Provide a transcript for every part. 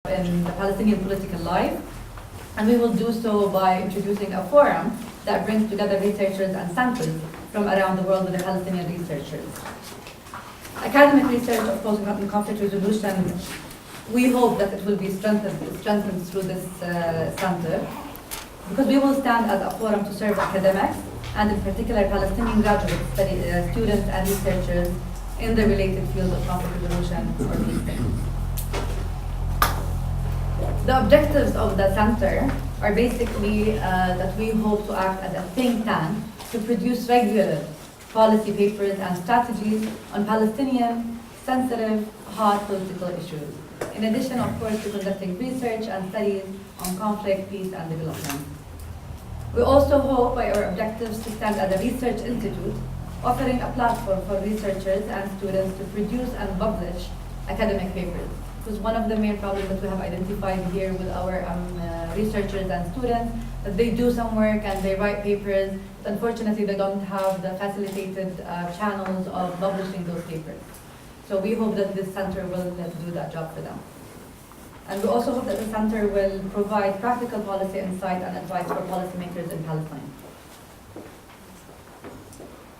in the Palestinian political life, and we will do so by introducing a forum that brings together researchers and centers from around the world with the Palestinian researchers. Academic research, of course, in conflict resolution, we hope that it will be strengthened through this center, because we will stand as a forum to serve academics, and in particular Palestinian graduates, students and researchers in the related fields of conflict resolution or peace. The objectives of the center are basically that we hope to act as a think tank to produce regular policy papers and strategies on Palestinian sensitive, hot political issues. In addition, of course, to conducting research and studies on conflict, peace, and development. We also hope by our objectives to stand as a research institute, offering a platform for researchers and students to produce and publish academic papers. Because one of the main problems that we have identified here with our researchers and students, that they do some work and they write papers, but unfortunately they don't have the facilitated channels of publishing those papers. So we hope that this center will do that job for them. And we also hope that the center will provide practical policy insight and advice for policymakers in Palestine.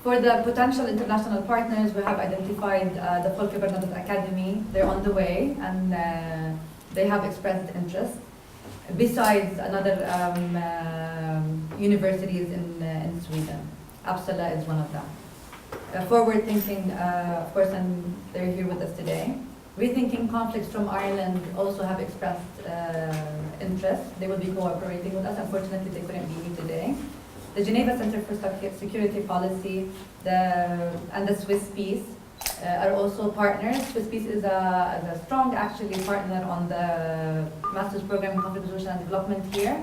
For the potential international partners, we have identified the Volker Bernadotte Academy. They're on the way, and they have expressed interest. Besides another universities in Sweden, Uppsala is one of them. Forward thinking, of course, and they're here with us today. Rethinking Conflicts from Ireland also have expressed interest. They will be cooperating with us. Unfortunately, they couldn't be here today. The Geneva Center for Security Policy and the Swiss Peace are also partners. Swiss Peace is a strong, actually, partner on the master's program in conflict resolution and development here.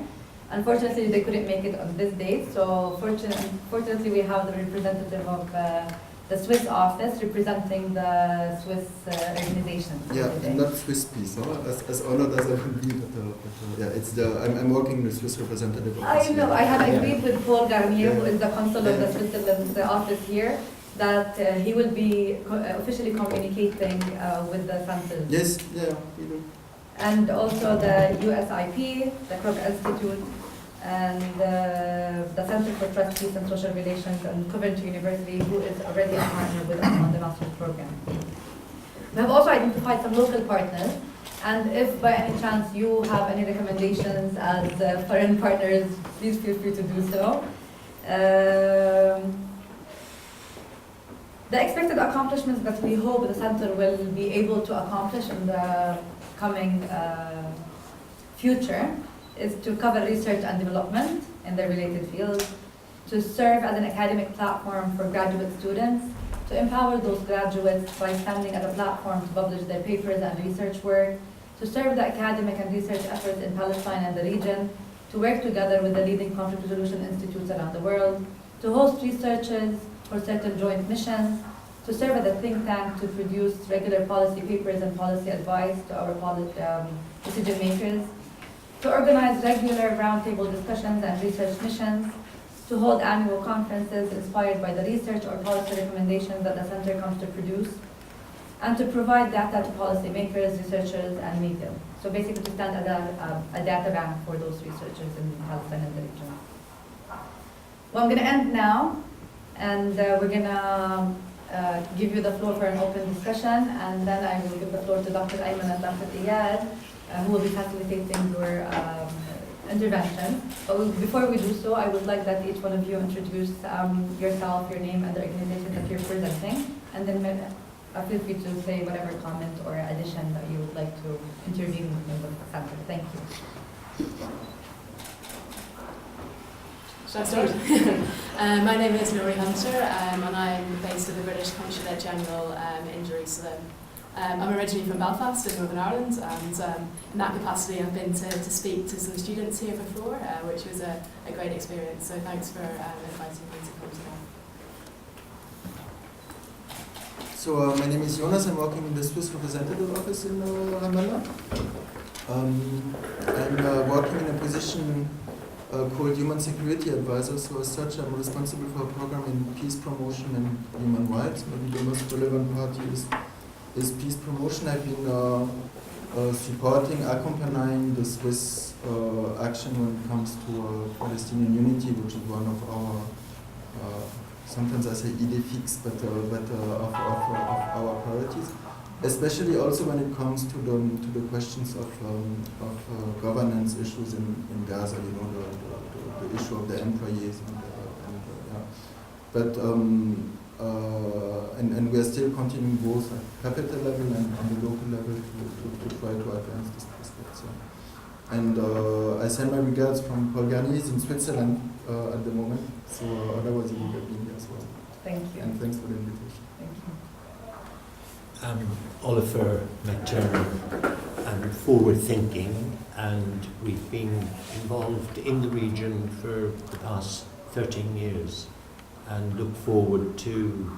Unfortunately, they couldn't make it on this date, so fortunately we have the representative of the Swiss office representing the Swiss organization. Yeah, and not Swiss Peace, no? As honored as I would be, yeah, it's the, I'm working with the Swiss representative. I know, I have agreed with Paul Garnier, who is the consul of the Switzerland office here, that he will be officially communicating with the center. Yes, yeah, we do. And also the USIP, the Krug Institute, and the Center for Trust, Peace and Social Relations, and Coventry University, who is already a partner with us on the master's program. We have also identified some local partners, and if by any chance you have any recommendations as foreign partners, please feel free to do so. The expected accomplishments that we hope the center will be able to accomplish in the coming future is to cover research and development in the related fields, to serve as an academic platform for graduate students, to empower those graduates by standing as a platform to publish their papers and research work, to serve the academic and research efforts in Palestine and the region, to work together with the leading conflict resolution institutes around the world, to host researchers for certain joint missions, to serve as a think tank to produce regular policy papers and policy advice to our decision makers, to organize regular roundtable discussions and research missions, to hold annual conferences inspired by the research or policy recommendations that the center comes to produce, and to provide data to policymakers, researchers, and media. So basically to stand as a data bank for those researchers in Palestine and the region. Well, I'm going to end now, and we're going to give you the floor for an open discussion, and then I will give the floor to Dr. Ayman and Dr. Iyad, who will be facilitating your intervention. But before we do so, I would like that each one of you introduce yourself, your name, and the organization that you're presenting, and then feel free to say whatever comment or addition that you would like to intervene with the center. Thank you. Shall I start? My name is Nori Hunter, and I'm based at the British Consulate General in Jerusalem. I'm originally from Belfast in Northern Ireland, and in that capacity I've been to speak to some students here before, which was a great experience, so thanks for inviting me to come today. So my name is Jonas, I'm working in the Swiss representative office in Ramallah. I'm working in a position called Human Security Advisor, so as such I'm responsible for a program in peace promotion and human rights. Maybe the most relevant part here is peace promotion. I've been supporting, accompanying the Swiss action when it comes to Palestinian unity, which is one of our, sometimes I say idée fixe, but of our priorities. Especially also when it comes to the questions of governance issues in Gaza, you know, the issue of the employees yeah. But and we are still continuing both at capital level and on the local level to try to advance this prospect. So. And I send my regards from Paul Garnier in Switzerland at the moment. So otherwise he would have been here as well. Thank you. And thanks for the invitation. Thank you. Oliver McTurnan and forward thinking, and we've been involved in the region for the past 13 years and look forward to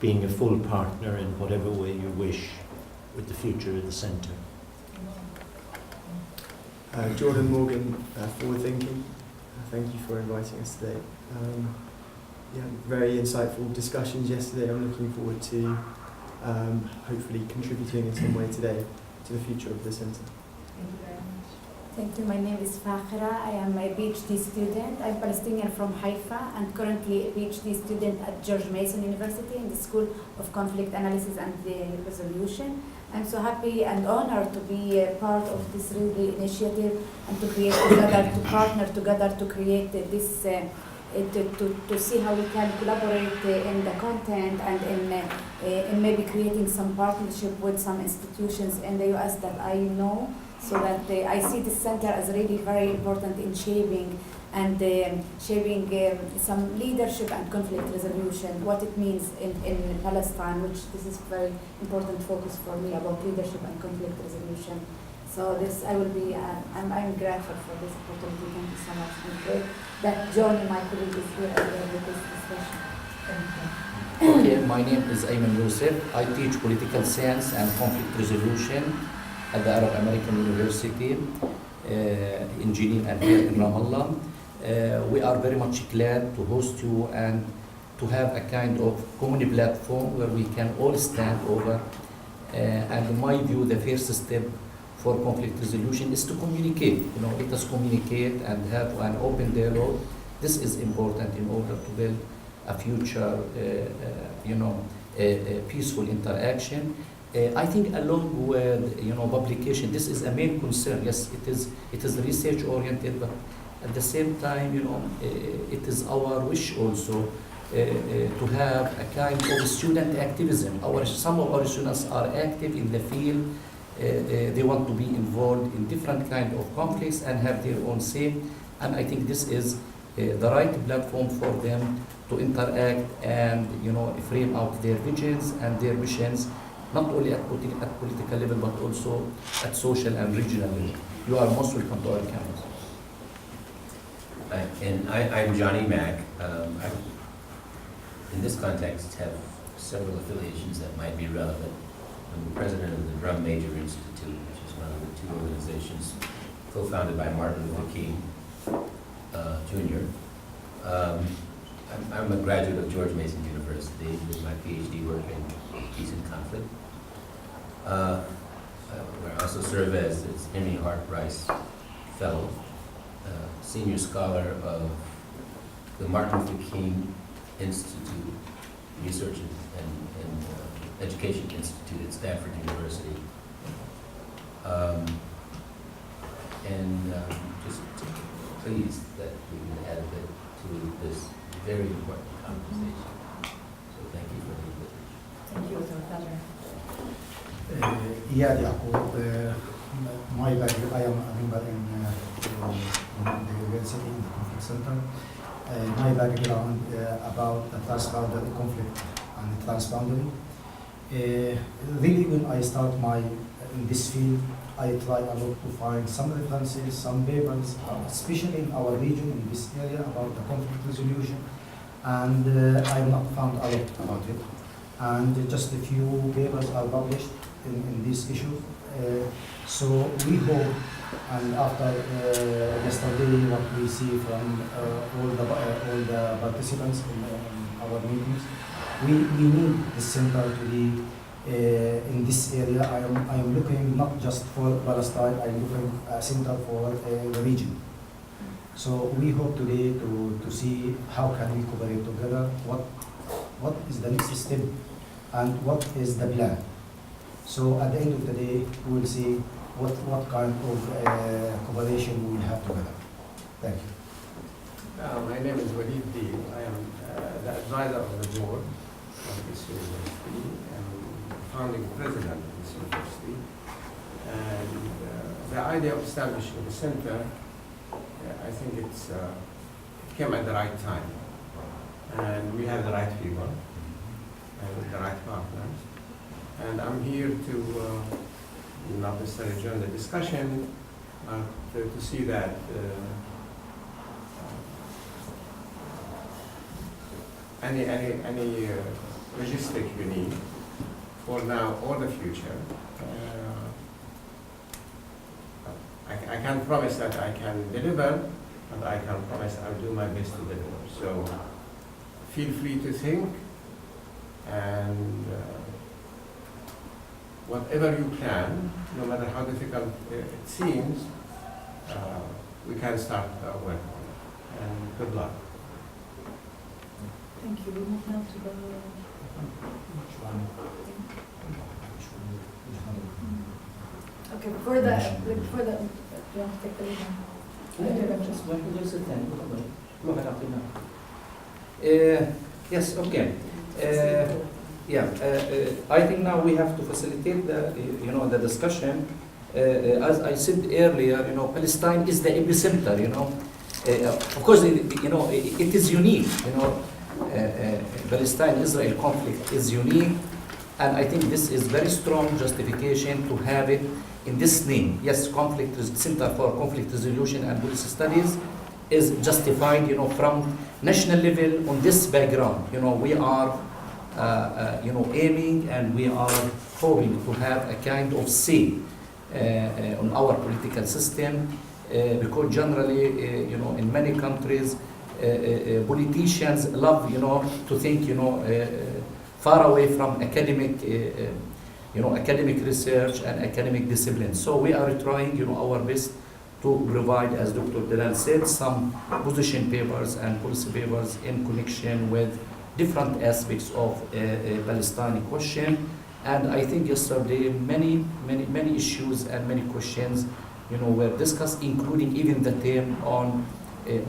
being a full partner in whatever way you wish with the future of the centre. Jordan Morgan, forward thinking. Thank you for inviting us today. Yeah, very insightful discussions yesterday. I'm looking forward to hopefully contributing in some way today to the future of the centre. Thank you very much. Thank you. My name is Fakhra. I am a PhD student. I'm Palestinian from Haifa and currently a PhD student at George Mason University in the School of Conflict Analysis and Resolution. I'm so happy and honored to be a part of this really initiative and to create together, to partner together to create this, to see how we can collaborate in the content and in maybe creating some partnership with some institutions in the US that I know, so that I see this center as really very important in shaping and some leadership and conflict resolution, what it means in Palestine, which this is very important focus for me about leadership and conflict resolution. So this, I will be, I'm grateful for this opportunity. Thank you so much. And great that Johnny, my colleague, is here as well with this discussion. Thank you. Okay, my name is Ayman Youssef. I teach political science and conflict resolution at the Arab American University in Jenin and here in Ramallah. We are very much glad to host you and to have a kind of common platform where we can all stand over. And in my view, the first step for conflict resolution is to communicate. You know, let us communicate and have an open dialogue. This is important in order to build a future, peaceful interaction. I think along with publication, this is a main concern. Yes, it is research oriented, but at the same time, it is our wish also to have a kind of student activism. Some of our students are active in the field. They want to be involved in different kind of conflicts and have their own say. And I think this is the right platform for them to interact and frame out their visions and their missions, not only at political level but also at social and regional level. You are most welcome to our campus. And I'm Johnny Mack. I, in this context, have several affiliations that might be relevant. I'm the president of the Drum Major Institute, which is one of the two organizations co-founded by Martin Luther King Jr. I'm a graduate of George Mason University with my PhD work in peace and conflict. I also serve as its Henry Hart Rice Fellow, senior scholar of the Martin Luther King Institute, Research and Education Institute at Stanford University. Just pleased that we can add a bit to this very important conversation. So thank you for the invitation. Thank you, it was a pleasure. Iyad Yaqub, my background, I am a member in the university, in the conflict center. My background about the transboundary conflict and transboundary. Really, when I start in this field, I try a lot to find some references, some papers, especially in our region, in this area, about the conflict resolution, and I have not found a lot about it. And just a few papers are published in this issue. So we hope, and after yesterday, what we see from all the participants in our meetings, we need the center to be in this area. I am looking not just for Palestine, I am looking a center for the region. So we hope today to see how can we cooperate together, what is the next step, and what is the plan. So at the end of the day, we will see what kind of cooperation we will have together. Thank you. My name is Walid Deen. I am the advisor of the board of this university and founding president of this university. And the idea of establishing the center, I think it came at the right time. And we have the right people and the right partners. And I'm here to not necessarily join the discussion, to see that any logistic you need for now or the future. I can't promise that I can deliver, but I can promise I'll do my best to deliver. So feel free to think, and whatever you plan, no matter how difficult it seems, we can start work on it. And good luck. Thank you. We move now to the... Okay, before the... Do you want to take the lead now? Yes, okay. I think now we have to facilitate the discussion. As I said earlier, Palestine is the epicenter. Of course, it is unique. Palestine-Israel conflict is unique, and I think this is very strong justification to have it in this name. Yes, Center for Conflict Resolution and Policy Studies is justified, from national level on this background. We are, aiming and we are hoping to have a kind of say on our political system, because generally, in many countries, politicians love, to think, far away from academic, academic research and academic discipline. So we are trying, our best to provide, as Dr. Dalal said, some position papers and policy papers in connection with different aspects of Palestinian question. And I think yesterday many issues and many questions, were discussed, including even the theme on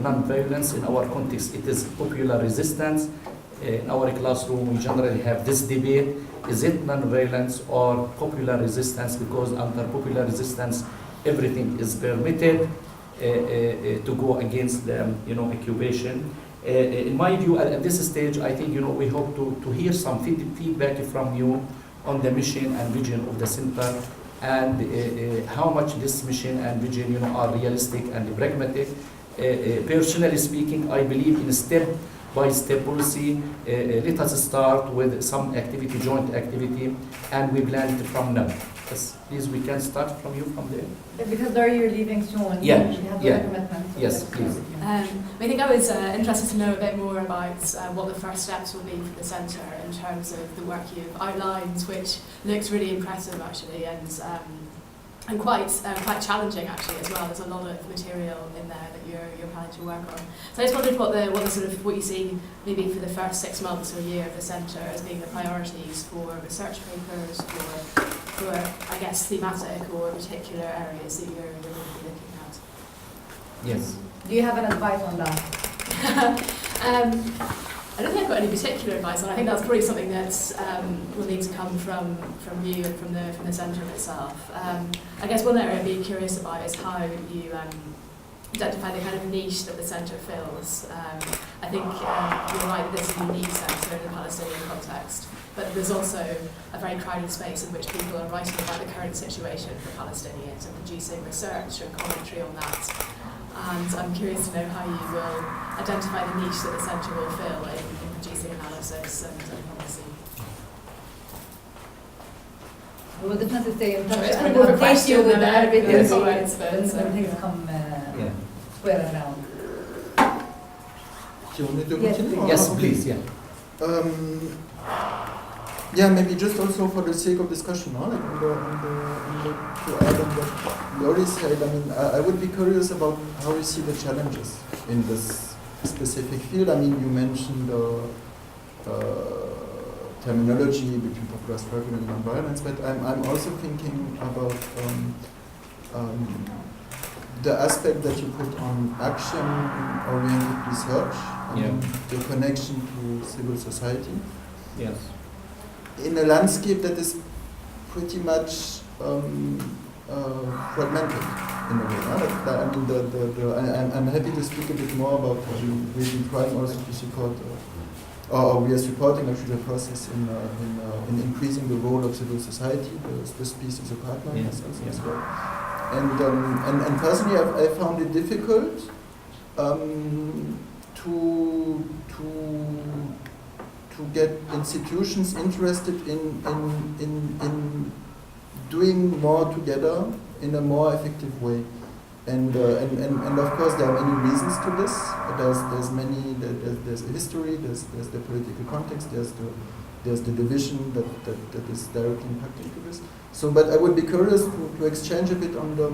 non-violence. In our context, it is popular resistance. In our classroom, we generally have this debate: is it non-violence or popular resistance? Because under popular resistance, everything is permitted to go against the occupation. In my view, at this stage, I think we hope to hear some feedback from you on the mission and vision of the center, and how much this mission and vision are realistic and pragmatic. Personally speaking, I believe in step-by-step policy. Let us start with some activity, joint activity, and we plan it from now. Yes, please, we can start from you from there. Because you're leaving soon. Yeah, You have yeah. a commitment. Yes, please. I think I was interested to know a bit more about what the first steps will be for the centre in terms of the work you've outlined, which looks really impressive actually, and quite challenging actually as well. There's a lot of material in there that you're planning to work on. So I just wondered what you see maybe for the first 6 months or year of the centre as being the priorities for research papers, for I guess thematic or particular areas that you're going to be looking at. Yes. Do you have an advice on that? I don't think I've got any particular advice on. I think that's probably something that will need to come from you and from the centre itself. I guess one area I'd be curious about is how you identify the kind of niche that the centre fills. I think you're right that this is a unique centre in the Palestinian context, but there's also a very crowded space in which people are writing about the current situation for Palestinians and producing research and commentary on that. And I'm curious to know how you will identify the niche that the centre will fill in producing analysis and policy. We will definitely stay in touch. Sorry, it's and more of a update question you with than a everything yes. comments, but when things come square around. Do you want me to Yes, continue? please. Yes, please. Yeah. Yeah, maybe just also for the sake of discussion, no? Like to add on what Lori said, I mean, I would be curious about how you see the challenges in this specific field. I mean, you mentioned terminology between popular struggle and nonviolence, but I'm also thinking about the aspect that you put on action-oriented research, the connection to civil society. Yes. In a landscape that is pretty much fragmented in a way. I mean, I'm happy to speak a bit more about we've been trying also to support, or we are supporting actually the process in increasing the role of civil society. This piece is a partner as well. And personally, I found it difficult to get institutions interested in doing more together in a more effective way. And of course there are many reasons to this. There's a history, there's the political context, there's the division that is directly impacting to this. So, but I would be curious to exchange a bit on the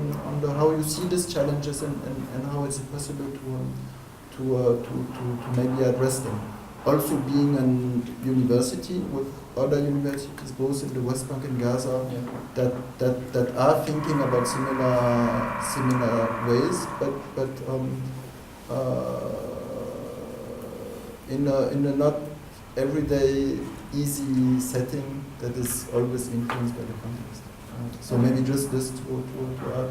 how you see these challenges and how it's possible to maybe address them. Also being a university with other universities, both in the West Bank and Gaza, that are thinking about similar ways, but in a not everyday easy setting that is always influenced by the context. So maybe just this to add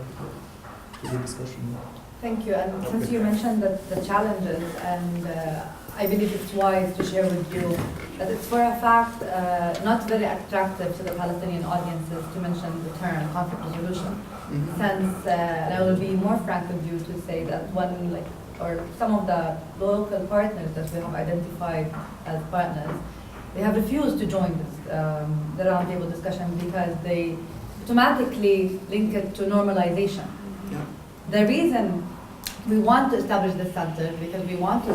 to the discussion. Thank you. And since you mentioned the challenges, and I believe it's wise to share with you that it's for a fact not very attractive to the Palestinian audiences to mention the term conflict resolution. Since, and I will be more frank with you to say that some of the local partners that we have identified as partners, they have refused to join this the roundtable discussion because they automatically link it to normalization. Yeah. The reason we want to establish this center because we want to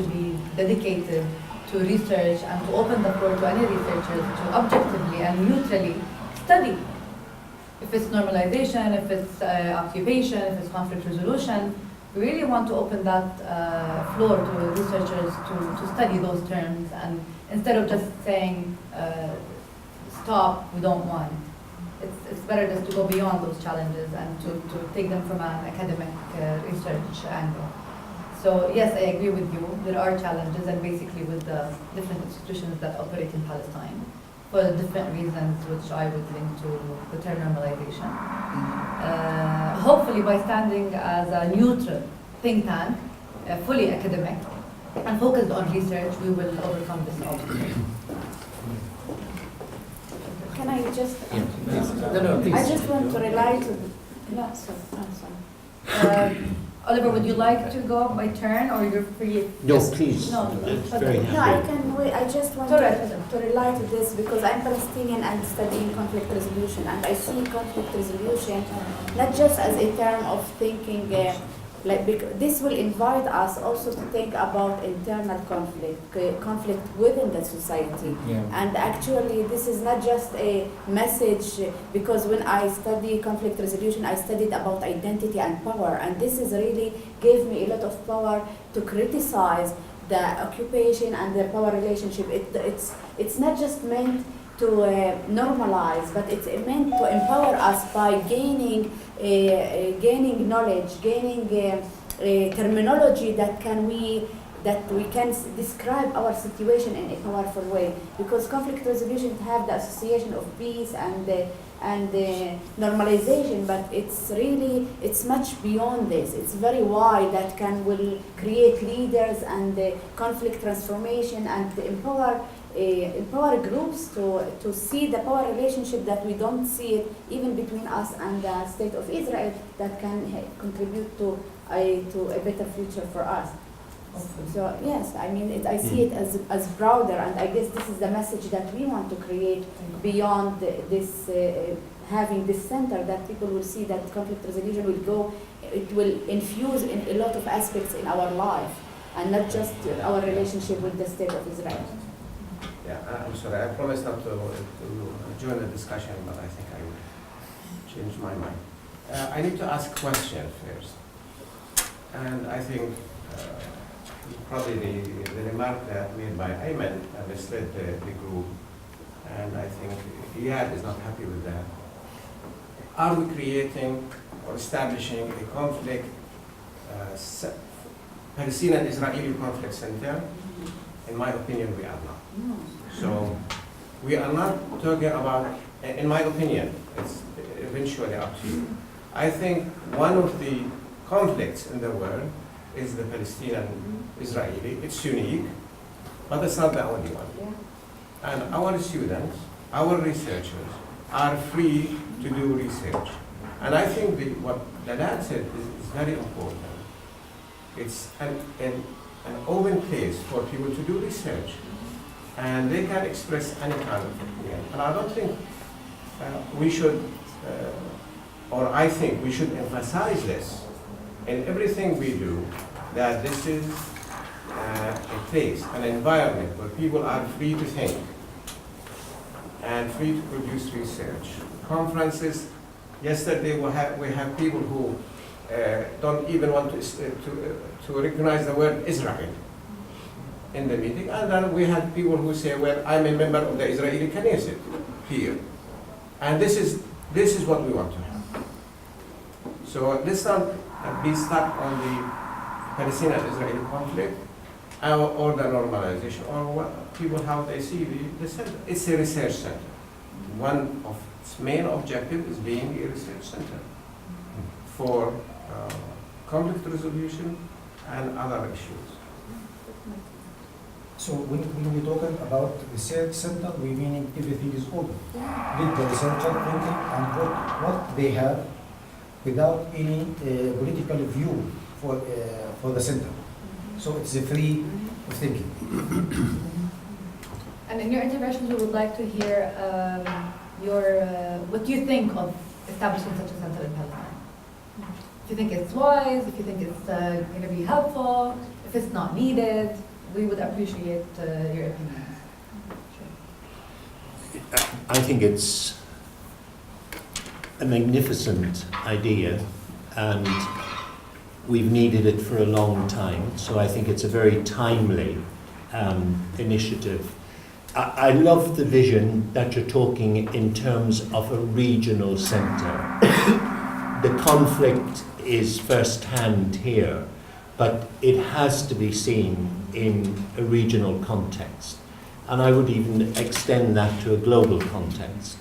be dedicated to research and to open the floor to any researchers to objectively and neutrally study. If it's normalization, if it's occupation, if it's conflict resolution, we really want to open that floor to researchers to study those terms, and instead of just saying, stop, we don't want. It's better just to go beyond those challenges and to take them from an academic research angle. So yes, I agree with you. There are challenges, and basically with the different institutions that operate in Palestine for the different reasons, which I would link to the term normalization. Hopefully, by standing as a neutral think tank, fully academic, and focused on research, we will overcome this obstacle. Can I just? No, please. I just want to rely to. Yeah, sorry. Oliver, would you like to go by turn, or you're free? No, please. No, It's okay. very No, I happy. can wait. I just want Sorry. to rely to this because I'm Palestinian and studying conflict resolution, and I see conflict resolution not just as a term of thinking. This will invite us also to think about internal conflict within the society. Yeah. And actually, this is not just a message, because when I study conflict resolution, I studied about identity and power, and this is really gave me a lot of power to criticize the occupation and the power relationship. It's not just meant to normalize, but it's meant to empower us by gaining knowledge, gaining terminology that we can describe our situation in a powerful way. Because conflict resolution have the association of peace and normalization, but it's much beyond this. It's very wide that will create leaders and conflict transformation and empower groups to see the power relationship that we don't see it even between us and the state of Israel, that can contribute to a better future for us. So yes, I mean, I see it as broader, and I guess this is the message that we want to create beyond this, having this center, that people will see that conflict resolution it will infuse in a lot of aspects in our life, and not just our relationship with the state of Israel. Yeah, I'm sorry, I promised not to join the discussion, but I think I will change my mind. I need to ask a question first. And I think probably the remark that made by Ayman misled the group. And I think Iyad is not happy with that. Are we creating or establishing a conflict, Palestinian-Israeli conflict center? In my opinion, we are not. So we are not talking about, in my opinion, it's eventually up to you. I think one of the conflicts in the world is the Palestinian-Israeli. It's unique, but it's not the only one. And our students, our researchers are free to do research. And I think what Dalal said is very important. It's an open place for people to do research. And they can express any kind of opinion. And I don't think we should, or I think we should emphasize this in everything we do, that this is a place, an environment where people are free to think and free to produce research. Conferences, yesterday we have people who don't even want to recognize the word Israel in the meeting, and then we had people who say, well, I'm a member of the Israeli Knesset here. And this is what we want to have. So let's not be stuck on the Palestinian-Israeli conflict or the normalization, or what people, how they see the center. It's a research center. One of its main objective is being a research center for conflict resolution and other issues. So when we talk about research center, we meaning everything is open. Let the researcher thinking and what they have without any political view for the center. So it's a free thinking. And in your interventions, we would like to hear what you think of establishing such a center in Palestine. If you think it's wise, if you think it's going to be helpful, if it's not needed, we would appreciate your opinions. I think it's a magnificent idea, and we've needed it for a long time, so I think it's a very timely initiative. I love the vision that you're talking in terms of a regional centre. The conflict is first-hand here, but it has to be seen in a regional context. And I would even extend that to a global context.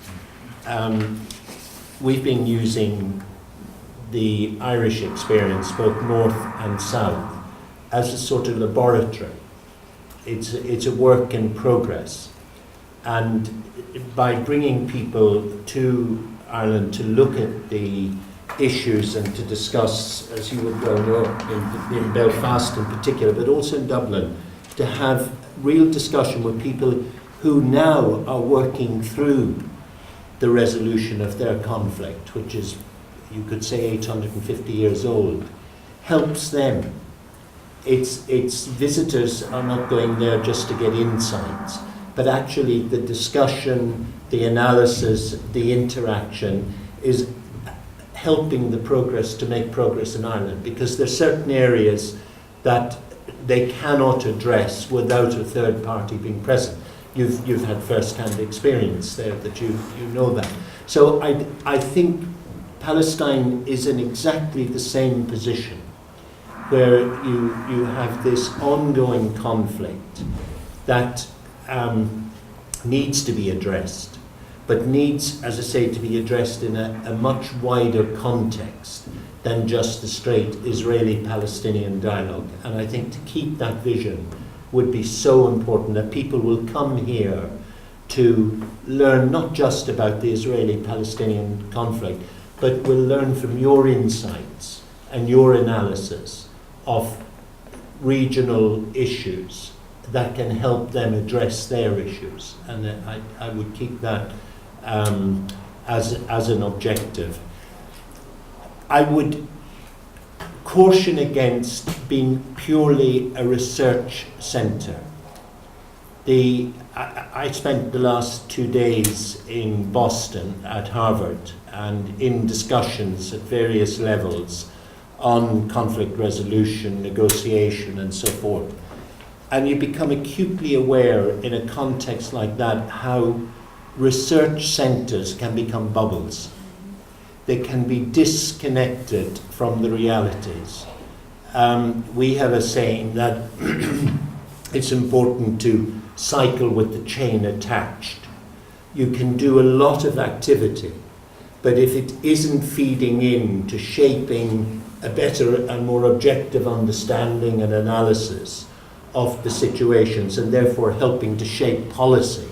We've been using the Irish experience, both north and south, as a sort of laboratory. It's a work in progress. And by bringing people to Ireland to look at the issues and to discuss, as you would well know, in Belfast in particular, but also in Dublin, to have real discussion with people who now are working through the resolution of their conflict, which is, you could say, 850 years old, helps them. It's visitors are not going there just to get insights, but actually the discussion, the analysis, the interaction is helping the progress to make progress in Ireland, because there are certain areas that they cannot address without a third party being present. You've had first-hand experience there that you know that. So I think Palestine is in exactly the same position, where you have this ongoing conflict that needs to be addressed, but needs, as I say, to be addressed in a much wider context than just the straight Israeli-Palestinian dialogue. And I think to keep that vision would be so important, that people will come here to learn not just about the Israeli-Palestinian conflict, but will learn from your insights and your analysis of regional issues that can help them address their issues. And I would keep that as an objective. I would caution against being purely a research centre. I spent the last 2 days in Boston at Harvard and in discussions at various levels on conflict resolution, negotiation and so forth. And you become acutely aware in a context like that how research centres can become bubbles. They can be disconnected from the realities. We have a saying that it's important to cycle with the chain attached. You can do a lot of activity, but if it isn't feeding in to shaping a better and more objective understanding and analysis of the situations and therefore helping to shape policy,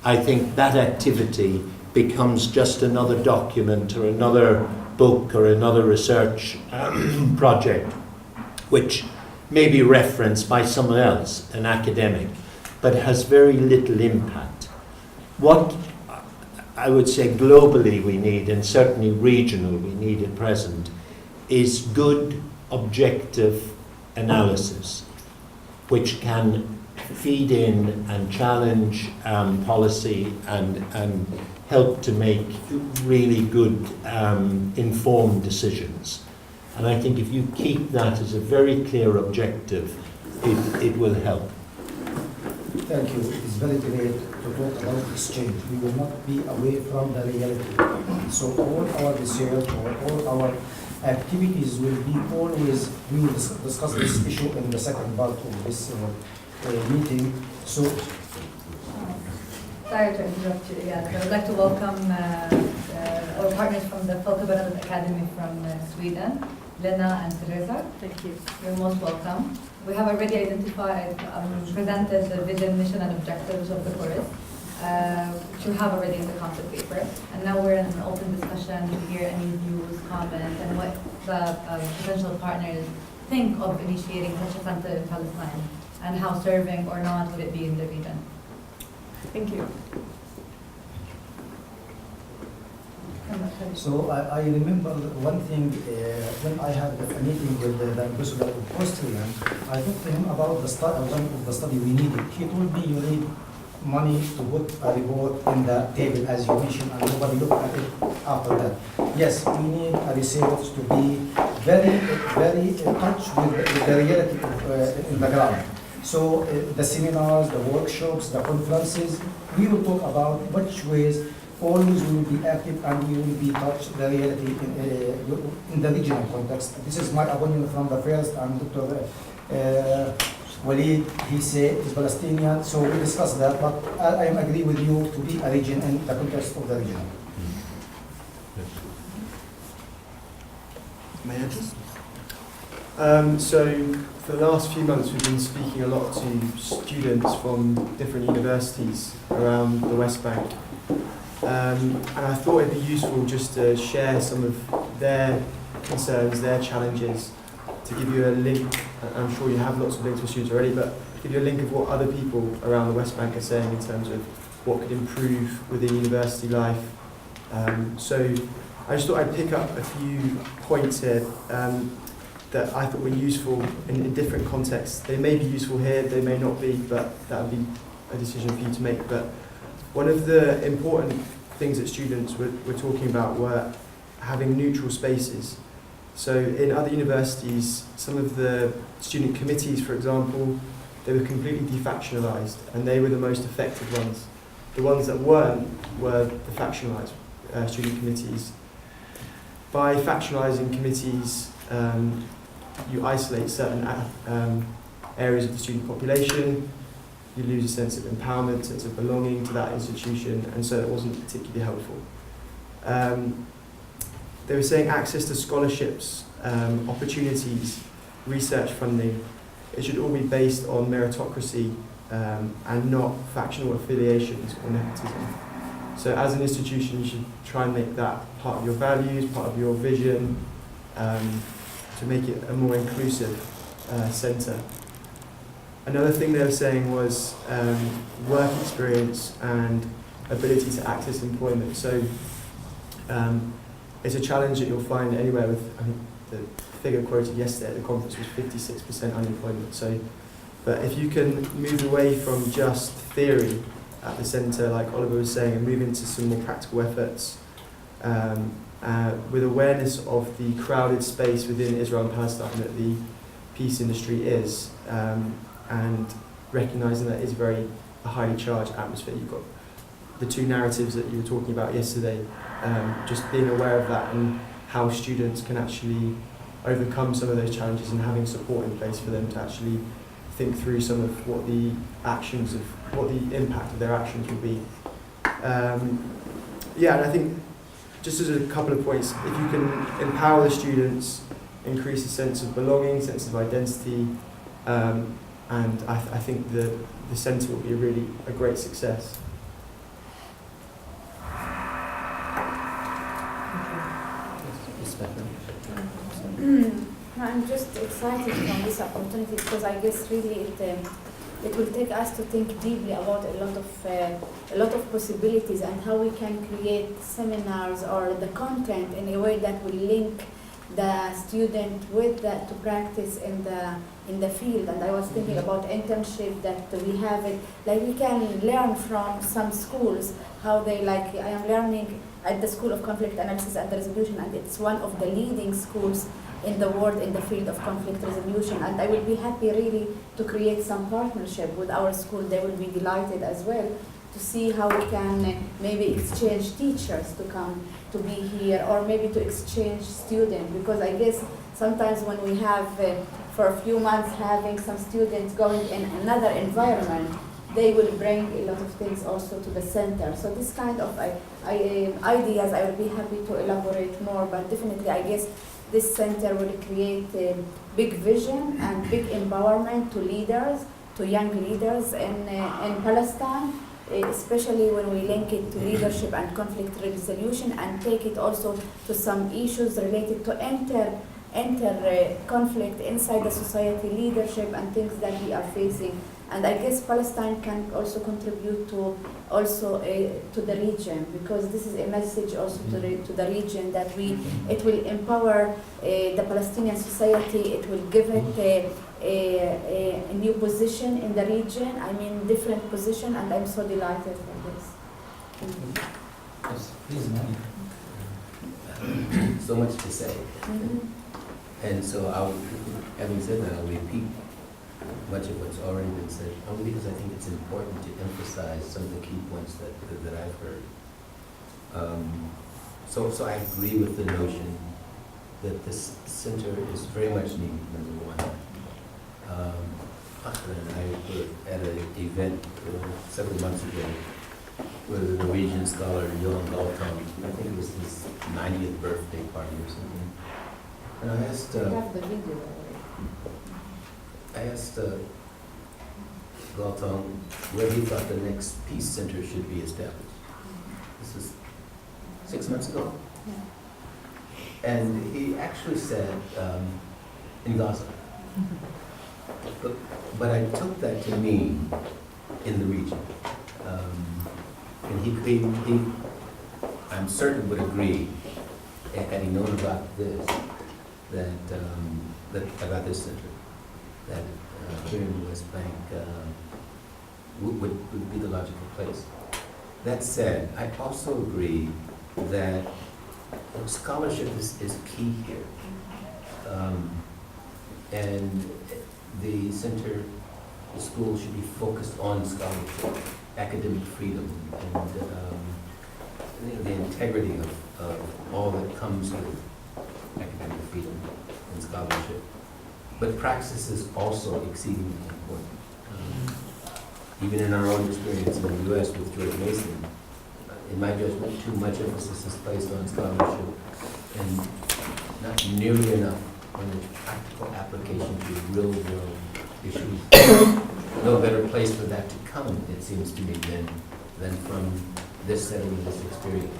I think that activity becomes just another document or another book or another research project which may be referenced by someone else, an academic, but has very little impact. What I would say globally we need, and certainly regional we need at present, is good objective analysis which can feed in and challenge policy and help to make really good informed decisions. And I think if you keep that as a very clear objective, it will help. Thank you. It is very great to talk about exchange. We will not be away from the reality. So all our research or all our activities will be always, we will discuss this issue in the second part of this meeting. So, sorry to interrupt you. Yeah, I would like to welcome our partners from the Folke Bernadotte Academy from Sweden, Lena and Teresa. Thank you. You're most welcome. We have already identified, presented the vision, mission, and objectives of the course, which you have already in the concept paper. And now we're in an open discussion to hear any views, comments, and what the potential partners think of initiating such a center in Palestine, and how serving or not would it be in the region. Thank you. So I remember one thing when I had a meeting with the ambassador of Austria. I talked to him about the one of the study we needed. He told me you need money to put a report in the table, as you mentioned, and nobody looked at it after that. Yes, we need a research to be very in touch with the reality of, in the ground. So the seminars, the workshops, the conferences, we will talk about which ways always we will be active and we will be touch the reality in the regional context. This is my opinion from the first, and Dr. Walid, he said it's Palestinian, so we discussed that, but I agree with you to be a region in the context of the region. May I just? So for the last few months we've been speaking a lot to students from different universities around the West Bank. And I thought it'd be useful just to share some of their concerns, their challenges, to give you a link. I'm sure you have lots of links for students already, but give you a link of what other people around the West Bank are saying in terms of what could improve within university life. So I just thought I'd pick up a few points here that I thought were useful in different contexts. They may be useful here, they may not be, but that would be a decision for you to make. But one of the important things that students were talking about were having neutral spaces. So in other universities, some of the student committees, for example, they were completely defactionalized, and they were the most effective ones. The ones that weren't were the factionalized student committees. By factionalizing committees, you isolate certain areas of the student population. You lose a sense of empowerment, sense of belonging to that institution, and so it wasn't particularly helpful. They were saying access to scholarships, opportunities, research funding, it should all be based on meritocracy and not factional affiliations or nepotism. So as an institution, you should try and make that part of your values, part of your vision, to make it a more inclusive centre. Another thing they were saying was work experience and ability to access employment. So it's a challenge that you'll find anywhere with, I think the figure quoted yesterday at the conference was 56% unemployment. So But if you can move away from just theory at the centre, like Oliver was saying, and move into some more practical efforts, with awareness of the crowded space within Israel and Palestine that the peace industry is, and recognising that it's a highly charged atmosphere. You've got the two narratives that you were talking about yesterday, just being aware of that and how students can actually overcome some of those challenges and having support in place for them to actually think through some of what the impact of their actions will be. And I think just as a couple of points, if you can empower the students, increase a sense of belonging, sense of identity, and I think the centre will be a great success. I'm just excited from this opportunity because I guess really it will take us to think deeply about a lot of possibilities and how we can create seminars or the content in a way that will link the student to practice in the field. And I was thinking about internship that we have it, like we can learn from some schools how they I am learning at the School of Conflict Analysis and Resolution, and it's one of the leading schools in the world in the field of conflict resolution, and I will be happy really to create some partnership with our school. They will be delighted as well to see how we can maybe exchange teachers to come to be here, or maybe to exchange students, because I guess sometimes when we have for a few months having some students going in another environment, they will bring a lot of things also to the center. So this kind of ideas I will be happy to elaborate more, but definitely I guess this center will create a big vision and big empowerment to leaders, to young leaders in Palestine, especially when we link it to leadership and conflict resolution and take it also to some issues related to conflict inside the society, leadership and things that we are facing. And I guess Palestine can also contribute to the region, because this is a message also to the region that it will empower the Palestinian society. It will give it a new position in the region. I mean, different position, and I'm so delighted for this. Yes, please, ma'am. So much to say. And so having said that, I'll repeat much of what's already been said, only because I think it's important to emphasize some of the key points that I've heard. So I agree with the notion that this center is very much needed, number one. Ahmed and I were at an event several months ago with a Norwegian scholar, Johan Galtung. I think it was his 90th birthday party or something. And I asked, Galtung where he thought the next peace center should be established. This was 6 months ago. Yeah. And he actually said in Gaza. But I took that to mean in the region. And he I'm certain would agree, had he known about this, about this center, that here in the West Bank would be the logical place. That said, I also agree that scholarship is key here. And the center, the school should be focused on scholarship, academic freedom, and the integrity of all that comes with academic freedom and scholarship. But praxis is also exceedingly important. Even in our own experience in the U.S. with George Mason, in my judgment, too much emphasis is placed on scholarship and not nearly enough on the practical application to real world issues. No better place for that to come, it seems to me, than from this setting and this experience.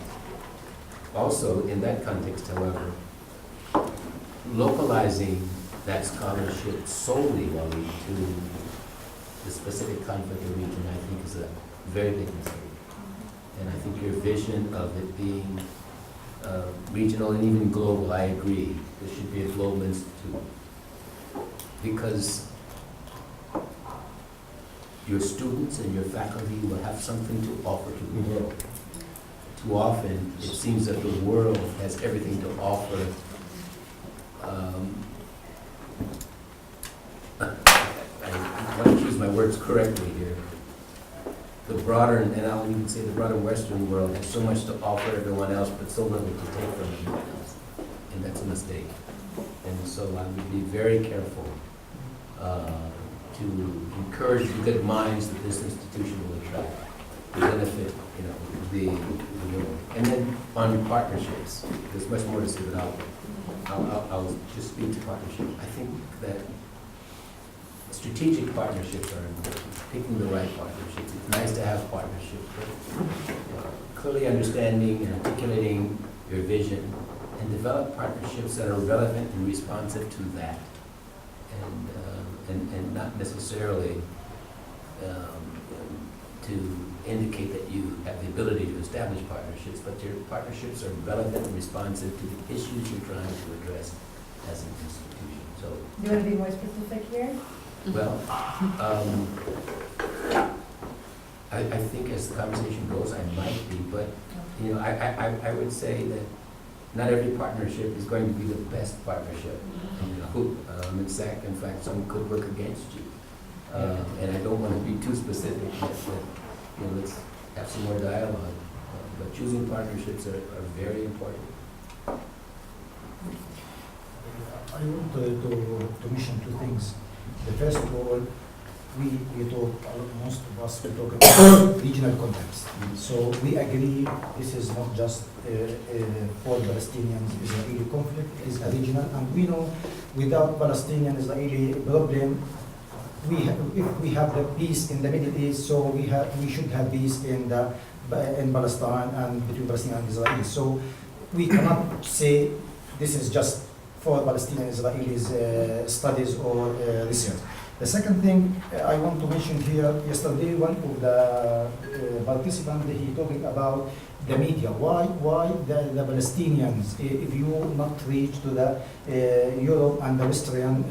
Also, in that context, however, localizing that scholarship solely while we do the specific conflict of the region, I think, is a very big mistake. And I think your vision of it being regional and even global, I agree. There should be a global institute. Because your students and your faculty will have something to offer to the world. Too often, it seems that the world has everything to offer. I want to choose my words correctly here. The broader, and I'll even say the broader Western world, has so much to offer everyone else, but so little to take from everyone else. And that's a mistake. And so I would be very careful to encourage the good minds that this institution will attract, to benefit, the world. And then on partnerships, there's much more to say, but I'll just speak to partnerships. I think that strategic partnerships are important, picking the right partnerships. It's nice to have partnerships, but clearly understanding and articulating your vision and develop partnerships that are relevant and responsive to that. And not necessarily to indicate that you have the ability to establish partnerships, but your partnerships are relevant and responsive to the issues you're trying to address as an institution. So, Do you want to be more specific here? well, I think as the conversation goes, I might be, but I would say that not every partnership is going to be the best partnership. In fact, some could work against you. And I don't want to be too specific, but let's have some more dialogue. But choosing partnerships are very important. I want to mention two things. The first of all, we talk, most of us, we talk about regional context. So we agree this is not just for Palestinians-Israeli conflict, it is a regional, and we know without Palestinian-Israeli problem, if we have the peace in the Middle East, so we should have peace in Palestine and between Palestinians and Israelis. So we cannot say this is just for Palestinian Israelis studies or research. The second thing I want to mention here, yesterday one of the participants, he talking about the media. Why the Palestinians, if you not reach to the Europe and the Western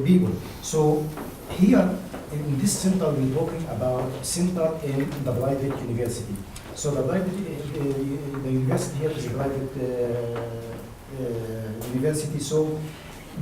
people. So here in this center we're talking about center in the private university. So the private the university here is a private university. So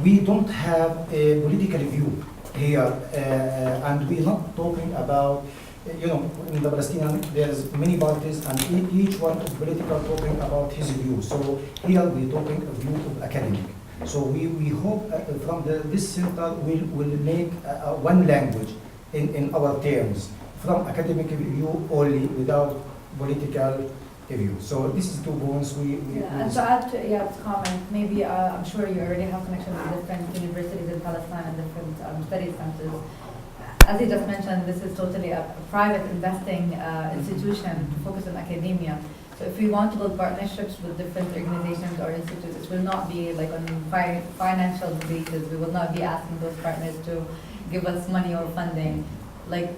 we don't have a political view here, and we're not talking about, in the Palestinian, there's many parties, and each one is political talking about his view. So here we're talking a view of academic. So we hope from this center will make one language in our terms, from academic view only, without political view. So this is 2 points And to add to Iyad's comment, maybe I'm sure you already have connections with different universities in Palestine and different study centers. As he just mentioned, this is totally a private investing institution focused on academia. So if we want to build partnerships with different organizations or institutes, it will not be like on financial basis. We will not be asking those partners to give us money or funding like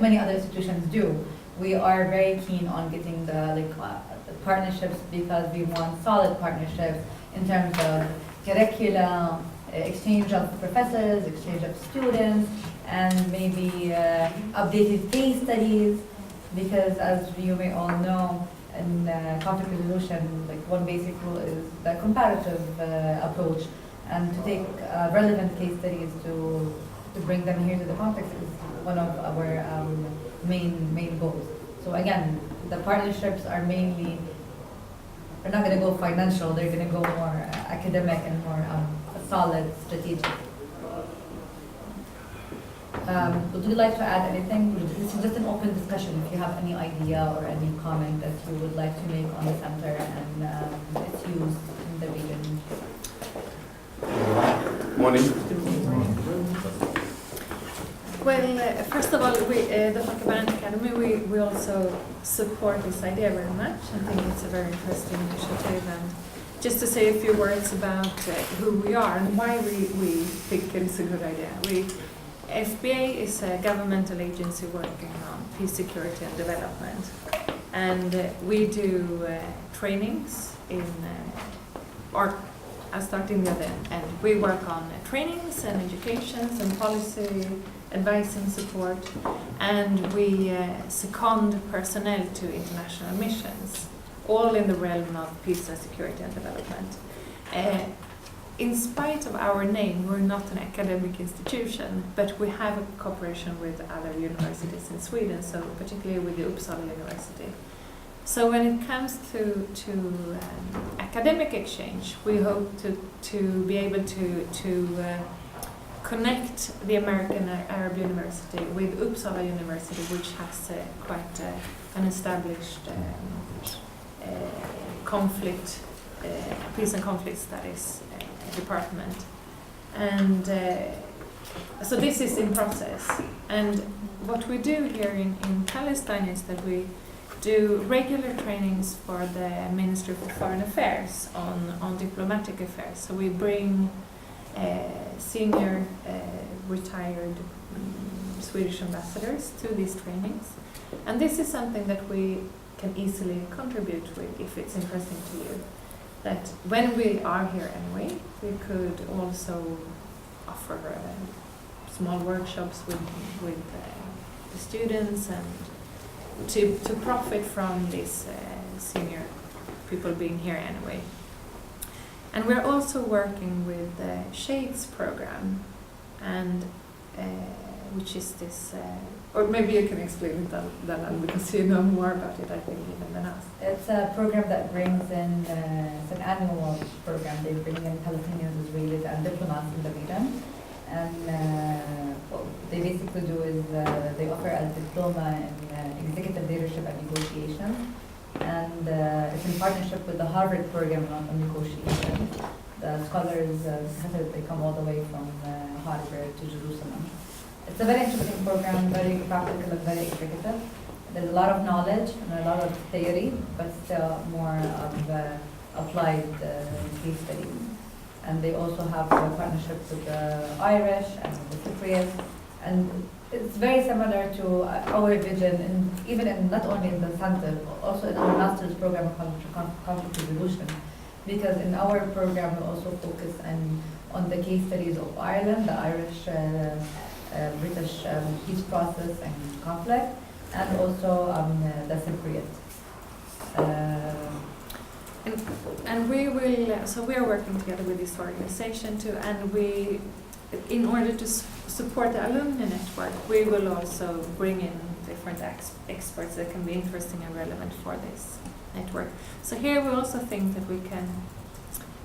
many other institutions do. We are very keen on getting the partnerships because we want solid partnerships in terms of curricula, exchange of professors, exchange of students, and maybe updated case studies. Because as you may all know, in conflict resolution, one basic rule is the comparative approach, and to take relevant case studies to bring them here to the context is one of our main goals. So again, the partnerships are mainly, they're not going to go financial, they're going to go more academic and more solid, strategic. Would you like to add anything? This is just an open discussion. If you have any idea or any comment that you would like to make on the center and its use in the region. Morning. Well, first of all, the Fakaban Academy, we also support this idea very much. I think it's a very interesting initiative. And just to say a few words about who we are and why we think it's a good idea. FBA is a governmental agency working on peace, security, and development. And we do trainings in I'll start in the other end. We work on trainings and educations and policy advice and support, and we second personnel to international missions, all in the realm of peace and security and development. In spite of our name, we're not an academic institution, but we have a cooperation with other universities in Sweden, so particularly with the Uppsala University. So when it comes to academic exchange, we hope to be able to connect the American Arab University with Uppsala University, which has quite an established conflict, peace and conflict studies department. And so this is in process. And what we do here in Palestine is that we do regular trainings for the Ministry for Foreign Affairs on diplomatic affairs. So we bring senior retired Swedish ambassadors to these trainings. And this is something that we can easily contribute with if it's interesting to you. That when we are here anyway, we could also offer small workshops with the students and to profit from these senior people being here anyway. And we're also working with the Shades program, and which is this, or maybe you can explain it, Dalal, because you know more about it, I think, even than us. It's a program that brings in, it's an annual program. They bring in Palestinians, Israelis, and diplomats in the region. And what they basically do is they offer a diploma in executive leadership and negotiation. And it's in partnership with the Harvard program on negotiation. The scholars, they come all the way from Harvard to Jerusalem. It's a very interesting program, very practical and very executive. There's a lot of knowledge and a lot of theory, but still more of applied case studies. And they also have a partnership with the Irish and the Cypriot. And it's very similar to our vision, and even in not only in the center, also in our master's program of conflict resolution. Because in our program, we also focus on the case studies of Ireland, the Irish, British peace process and conflict, and also the Cypriot. And we will, so we are working together with this organization too, and we, in order to support the alumni network, we will also bring in different experts that can be interesting and relevant for this network. So here we also think that we can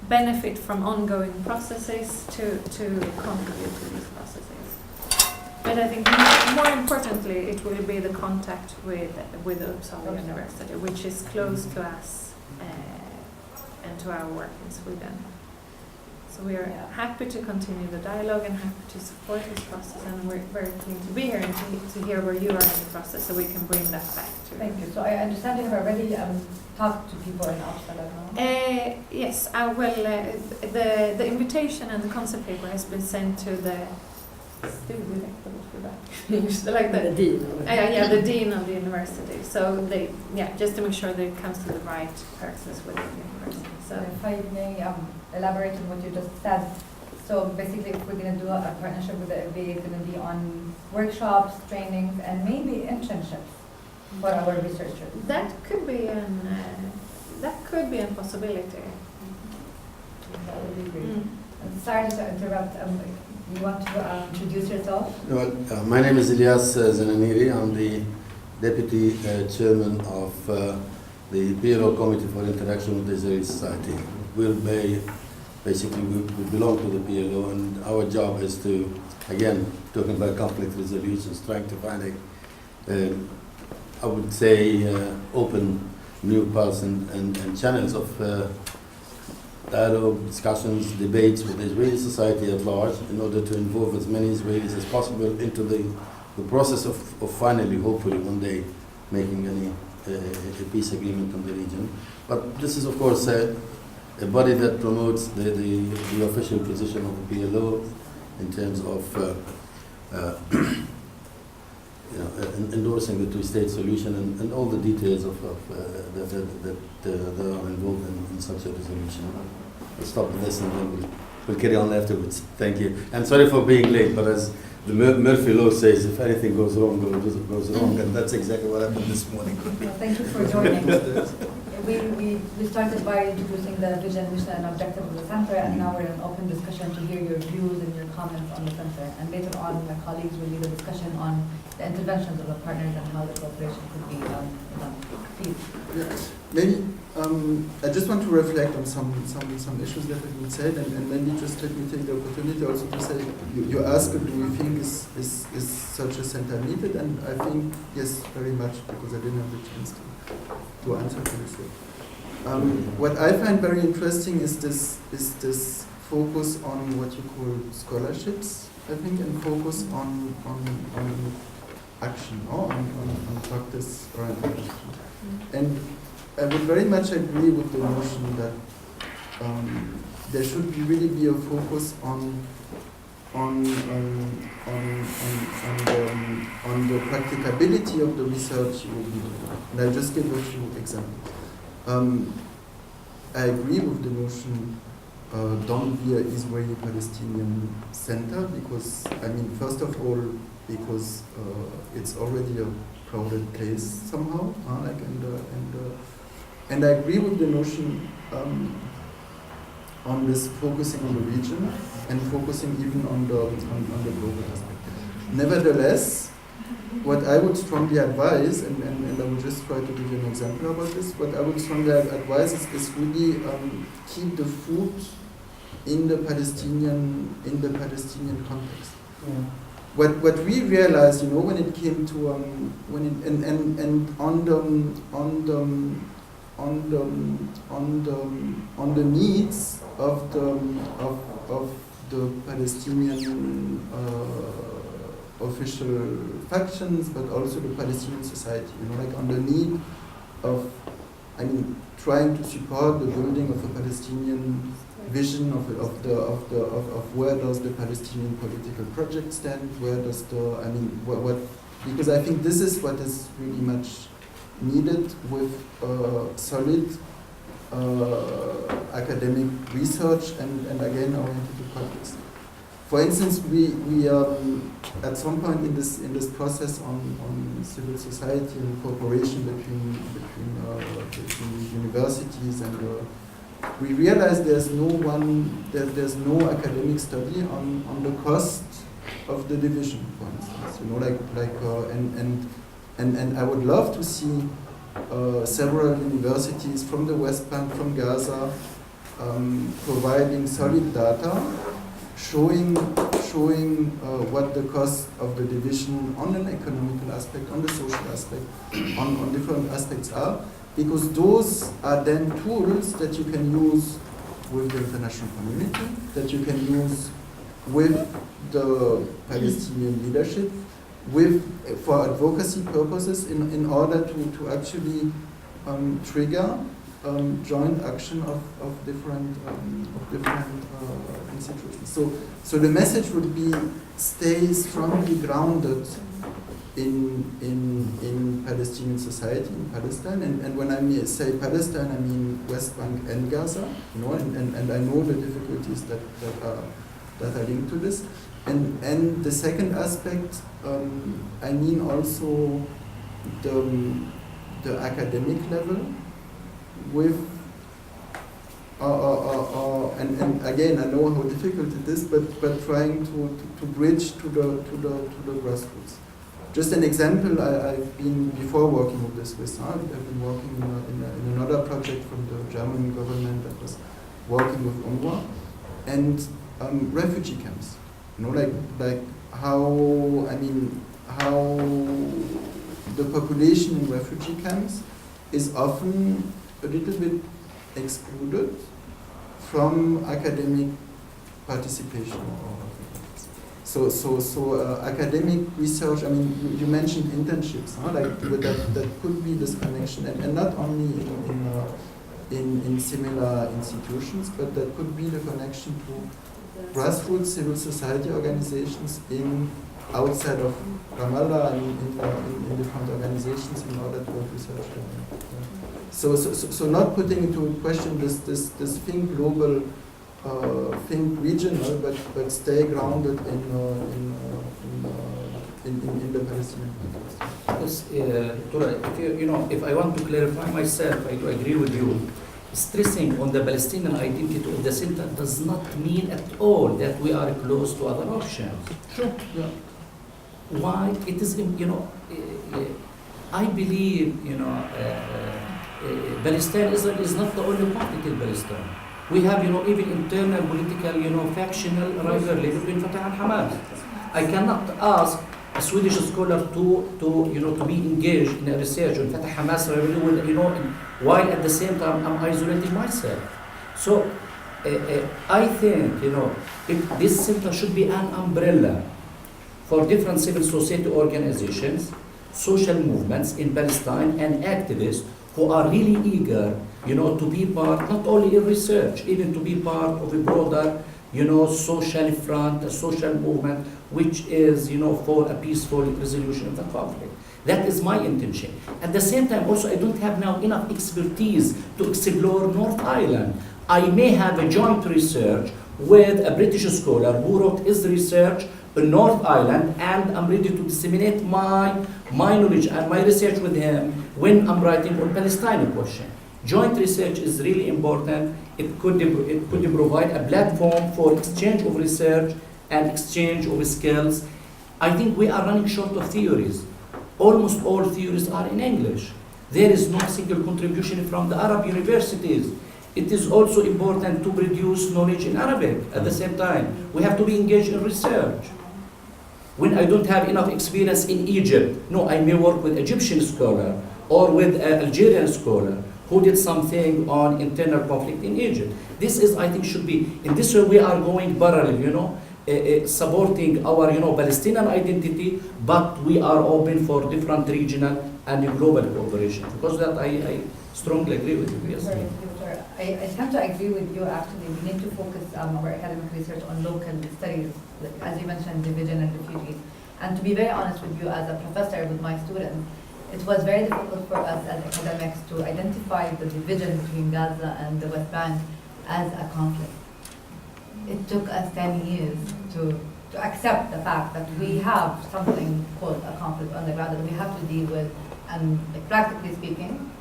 benefit from ongoing processes to contribute to these processes. But I think more importantly, it will be the contact with Uppsala University, which is close to us and to our work in Sweden. So we are happy to continue the dialogue and happy to support this process, and we're very keen to be here and to hear where you are in the process, so we can bring that back to. Thank you. So I understand you have already talked to people in Uppsala now? Yes, the invitation and the concept paper has been sent to the like the dean. The dean of the university. So they, just to make sure that it comes to the right persons within the university. So if I may elaborate on what you just said. So basically, if we're going to do a partnership with the FBA, it's going to be on workshops, trainings, and maybe internships for our researchers. That could be a possibility. That would be great. Sorry to interrupt. You want to introduce yourself? Well, my name is Ilyas Zananiri. I'm the Deputy Chairman of the PLO Committee for Interaction with the Israeli Society. We belong to the PLO, and our job is to, again, talking about conflict resolutions, trying to find I would say, open new paths and channels of dialogue, discussions, debates with the Israeli society at large, in order to involve as many Israelis as possible into the process of finally, hopefully, one day making a peace agreement on the region. But this is, of course, a body that promotes the official position of the PLO in terms of endorsing the two-state solution and all the details that are involved in such a resolution. I'll stop with this and then we'll carry on afterwards. Thank you. And sorry for being late, but as the Murphy Law says, if anything goes wrong, goes wrong, and that's exactly what happened this morning. Well, thank you for joining. We started by introducing the vision, mission, and objective of the center, and now we're in an open discussion to hear your views and your comments on the center. And later on, my colleagues will lead a discussion on the interventions of the partners and how the cooperation could be done. Please. Yeah. Maybe I just want to reflect on some issues that have been said, and maybe just let me take the opportunity also to say, you asked, do we think is such a center needed? And I think yes, very much, because I didn't have the chance to answer to this. What I find very interesting is this focus on what you call scholarships, I think, and focus on action or on practice or an And I would very much agree with the notion that there should really be a focus on the practicability of the research you will be doing. And I'll just give a few examples. I agree with the notion don't be an Israeli-Palestinian center because, I mean, first of all, because it's already a crowded place somehow, and I agree with the notion on this focusing on the region and focusing even on the global aspect. Nevertheless, what I would strongly advise, and I will just try to give you an example about this, what I would strongly advise is really keep the food in the Palestinian context. Yeah. What we realized, when it came to on the needs of the Palestinian official factions, but also the Palestinian society. Like on the need of, trying to support the building of a Palestinian vision of where does the Palestinian political project stand, where does because I think this is what is really much needed with solid academic research and again oriented to practice. For instance, we at some point in this process on civil society and cooperation between universities and we realized there's no academic study on the cost of the division, for instance. And I would love to see several universities from the West Bank, from Gaza, providing solid data, showing what the cost of the division on an economical aspect, on the social aspect, on different aspects are. Because those are then tools that you can use with the international community, that you can use with the Palestinian leadership, for advocacy purposes, in order to actually trigger joint action of different institutions. So the message would be stay strongly grounded in Palestinian society, in Palestine, and when I say Palestine, I mean West Bank and Gaza, and I know the difficulties that are linked to this. And the second aspect, I mean also the academic level with and again I know how difficult it is, but trying to bridge to the grassroots. Just an example, I've been before working with this with I've been working in another project from the German government that was working with UNRWA and refugee camps. Like how the population in refugee camps is often a little bit excluded from academic participation. So academic research, you mentioned internships, that could be this connection, and not only in similar institutions, but that could be the connection to grassroots civil society organizations outside of Ramallah, in different organizations in order to have research. So not putting into question this think global think regional, but stay grounded in the Palestinian context. Yes, Dora, if I want to clarify myself, I do agree with you. Stressing on the Palestinian identity of the center does not mean at all that we are close to other options. Sure. Yeah. Why? It is, I believe, Palestine is not the only conflict in Palestine. We have, even internal political, factional rivalry between Fatah and Hamas. I cannot ask a Swedish scholar to be engaged in a research on Fatah Hamas rivalry, while at the same time I'm isolating myself. So I think, this center should be an umbrella for different civil society organizations, social movements in Palestine, and activists who are really eager, to be part, not only in research, even to be part of a broader, social front, a social movement, which is, for a peaceful resolution of the conflict. That is my intention. At the same time, also, I don't have now enough expertise to explore North Island. I may have a joint research with a British scholar who wrote his research on North Island, and I'm ready to disseminate my knowledge and my research with him when I'm writing on Palestinian question. Joint research is really important. It could provide a platform for exchange of research and exchange of skills. I think we are running short of theories. Almost all theories are in English. There is no single contribution from the Arab universities. It is also important to produce knowledge in Arabic at the same time. We have to be engaged in research. When I don't have enough experience in Egypt, no, I may work with Egyptian scholar or with an Algerian scholar who did something on internal conflict in Egypt. This is, I think, should be, in this way we are going parallel, supporting our, Palestinian identity, but we are open for different regional and global cooperation. Because that I strongly agree with you, yes. I tend to agree with you. Actually, we need to focus our academic research on local studies, like, as you mentioned, division and refugees. And to be very honest with you, as a professor with my students, it was very difficult for us as academics to identify the division between Gaza and the West Bank as a conflict. It took us 10 years to accept the fact that we have something called a conflict on the ground that we have to deal with, and practically speaking,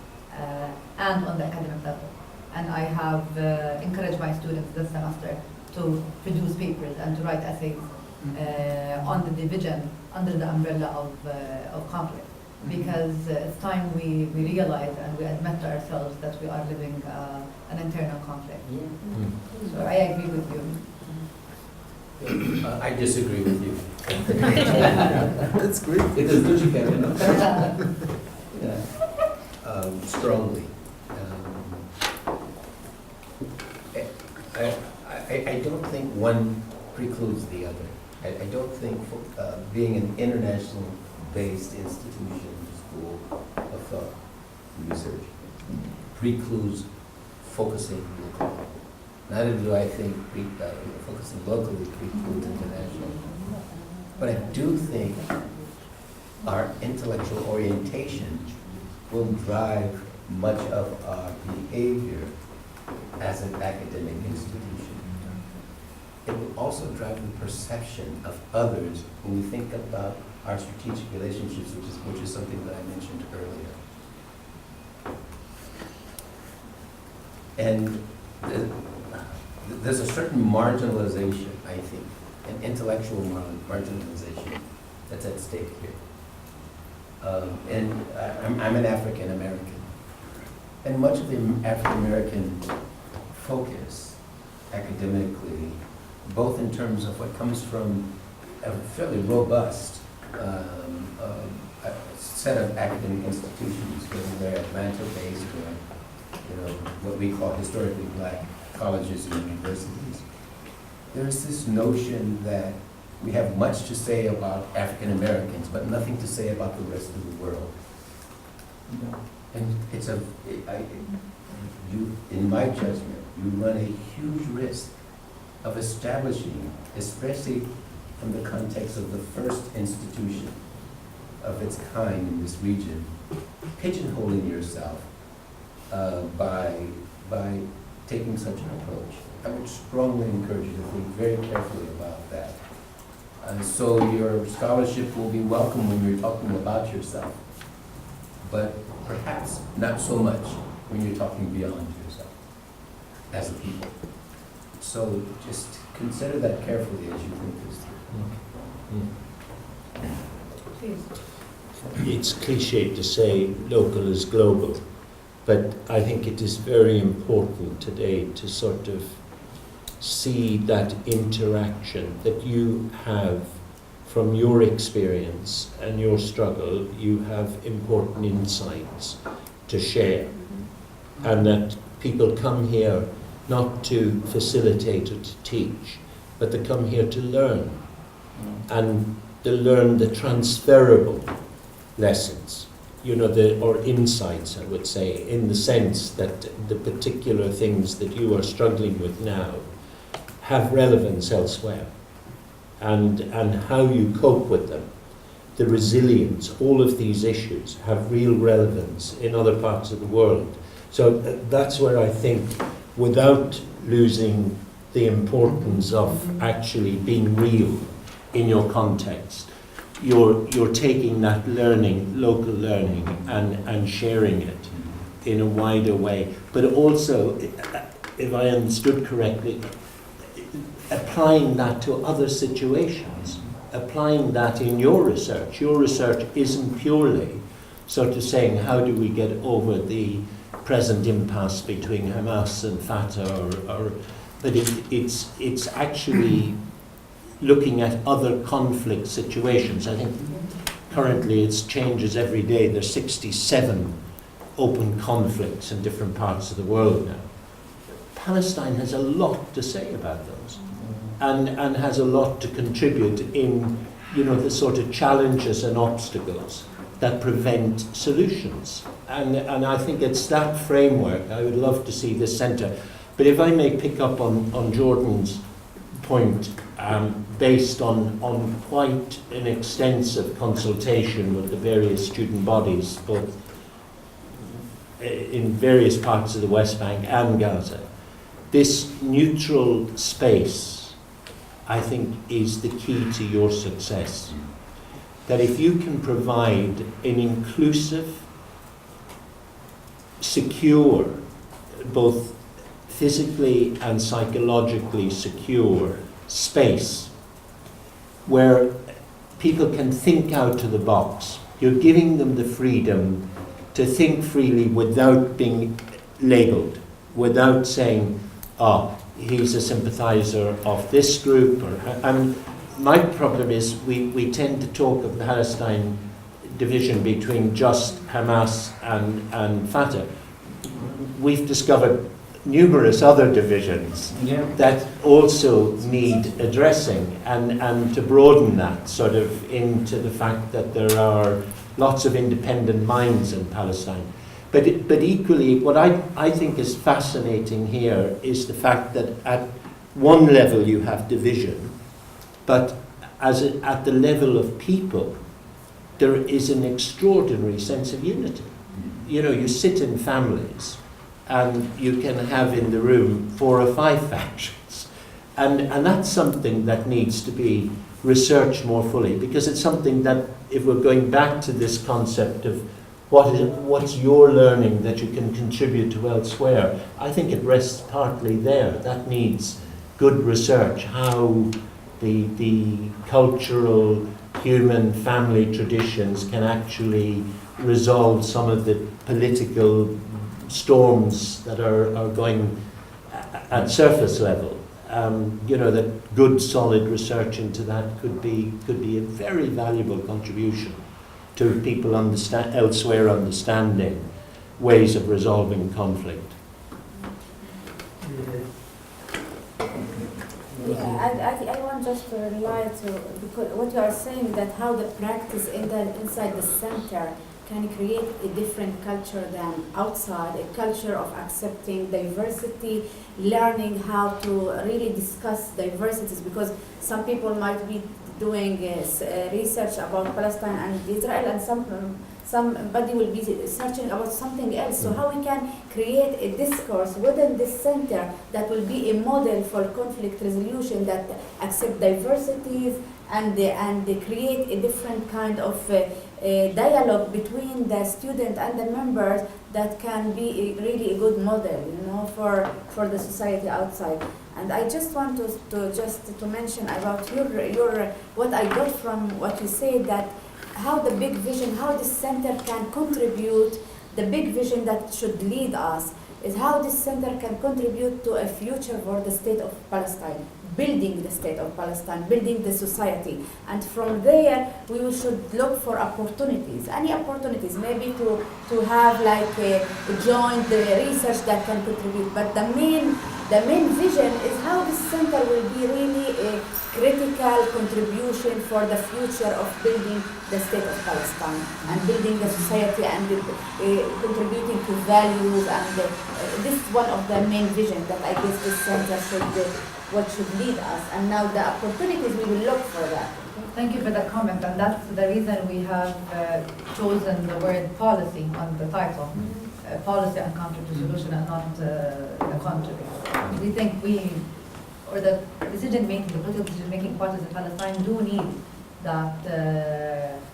and on the academic level. And I have encouraged my students this semester to produce papers and to write essays on the division under the umbrella of conflict. Because it's time we realize and we admit to ourselves that we are living an internal conflict. So I agree with you. I disagree with you. That's great. It is logical, Yeah. Strongly. I don't think one precludes the other. I don't think being an international-based institution, school of thought, research, precludes focusing locally. Neither do I think focusing locally precludes international. But I do think our intellectual orientation will drive much of our behavior as an academic institution. It will also drive the perception of others when we think about our strategic relationships, which is something that I mentioned earlier. And there's a certain marginalization, I think, an intellectual marginalization that's at stake here. And I'm an African American. And much of the African American focus academically, both in terms of what comes from a fairly robust set of academic institutions, whether they're Atlanta-based or what we call historically black colleges and universities. There's this notion that we have much to say about African Americans, but nothing to say about the rest of the world. And it's in my judgment, you run a huge risk of establishing, especially from the context of the first institution of its kind in this region, pigeonholing yourself by taking such an approach. I would strongly encourage you to think very carefully about that. And so your scholarship will be welcome when you're talking about yourself, but perhaps not so much when you're talking beyond yourself as a people. So just consider that carefully as you think this through. Please. It's cliche to say local is global, but I think it is very important today to sort of see that interaction that you have from your experience and your struggle. You have important insights to share, and that people come here not to facilitate or to teach, but they come here to learn, and to learn the transferable lessons, or insights, I would say, in the sense that the particular things that you are struggling with now have relevance elsewhere, and how you cope with them, the resilience, all of these issues have real relevance in other parts of the world. So that's where I think, without losing the importance of actually being real in your context, you're taking that learning, local learning, and sharing it in a wider way. But also, if I understood correctly, applying that to other situations, applying that in your research. Your research isn't purely sort of saying, how do we get over the present impasse between Hamas and Fatah, but it's actually looking at other conflict situations. I think currently it changes every day. There's 67 open conflicts in different parts of the world now. Palestine has a lot to say about those, and has a lot to contribute in, the sort of challenges and obstacles that prevent solutions. And I think it's that framework I would love to see this centre. But if I may pick up on Jordan's point, based on quite an extensive consultation with the various student bodies, both in various parts of the West Bank and Gaza, this neutral space, I think, is the key to your success. That if you can provide an inclusive, secure, both physically and psychologically secure space where people can think out of the box, you're giving them the freedom to think freely without being labelled, without saying, he's a sympathiser of this group. And my problem is we tend to talk of the Palestine division between just Hamas and Fatah. We've discovered numerous other divisions that also need addressing, and to broaden that sort of into the fact that there are lots of independent minds in Palestine. But equally, what I think is fascinating here is the fact that at one level you have division, but at the level of people, there is an extraordinary sense of unity. You sit in families, and you can have in the room 4 or 5 factions. And that's something that needs to be researched more fully, because it's something that, if we're going back to this concept of what's your learning that you can contribute to elsewhere, I think it rests partly there. That needs good research, how the cultural, human, family traditions can actually resolve some of the political storms that are going at surface level. That good, solid research into that could be a very valuable contribution to people elsewhere understanding ways of resolving conflict. I want just to rely to, because what you are saying, that how the practice inside the center can create a different culture than outside, a culture of accepting diversity, learning how to really discuss diversities, because some people might be doing research about Palestine and Israel, and somebody will be searching about something else. So how we can create a discourse within this center that will be a model for conflict resolution, that accept diversities and create a different kind of dialogue between the student and the members that can be really a good model, for the society outside. And I just want to mention about your what I got from what you said, that how the big vision, how this center can contribute, the big vision that should lead us is how this center can contribute to a future for the state of Palestine, building the state of Palestine, building the society. And from there, we should look for opportunities, any opportunities, maybe to have like a joint research that can contribute. But the main vision is how this center will be really a critical contribution for the future of building the state of Palestine and building the society and contributing to values. And this is one of the main visions that I guess this center should lead us. And now the opportunities, we will look for that. Thank you for that comment, and that's the reason we have chosen the word policy on the title. Policy and conflict resolution, and not the contrary. We think the decision-making, the political decision-making parties in Palestine do need that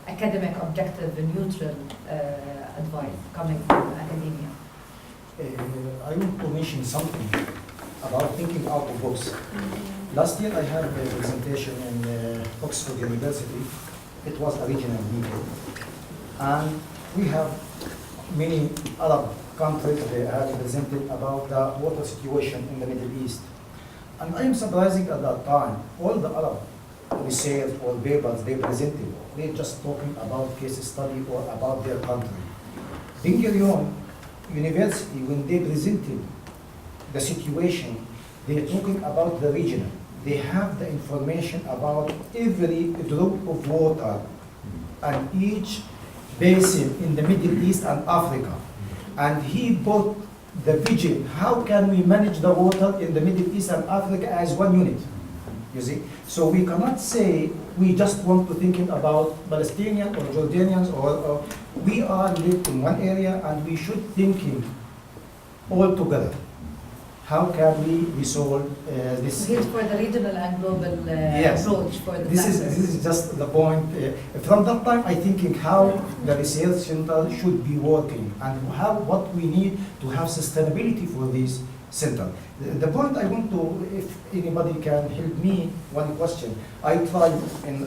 academic, objective, and neutral advice coming from academia. I want to mention something about thinking out of box. Last year I had a presentation in Oxford University. It was a regional meeting. And we have many Arab countries, they have presented about the water situation in the Middle East. And I am surprising at that time, all the Arab research or papers they presented, they're just talking about case study or about their country. Ben Gurion University, when they presented the situation, they're talking about the region. They have the information about every drop of water and each basin in the Middle East and Africa. And he put the vision, how can we manage the water in the Middle East and Africa as one unit? You see? So we cannot say we just want to think about Palestinians or Jordanians, or we are live in one area and we should thinking all together. How can we resolve this? Here's for the regional and global approach for the This is just the point. From that time, I thinking how the research center should be working and what we need to have sustainability for this center. The point I want to, if anybody can help me, one question. I tried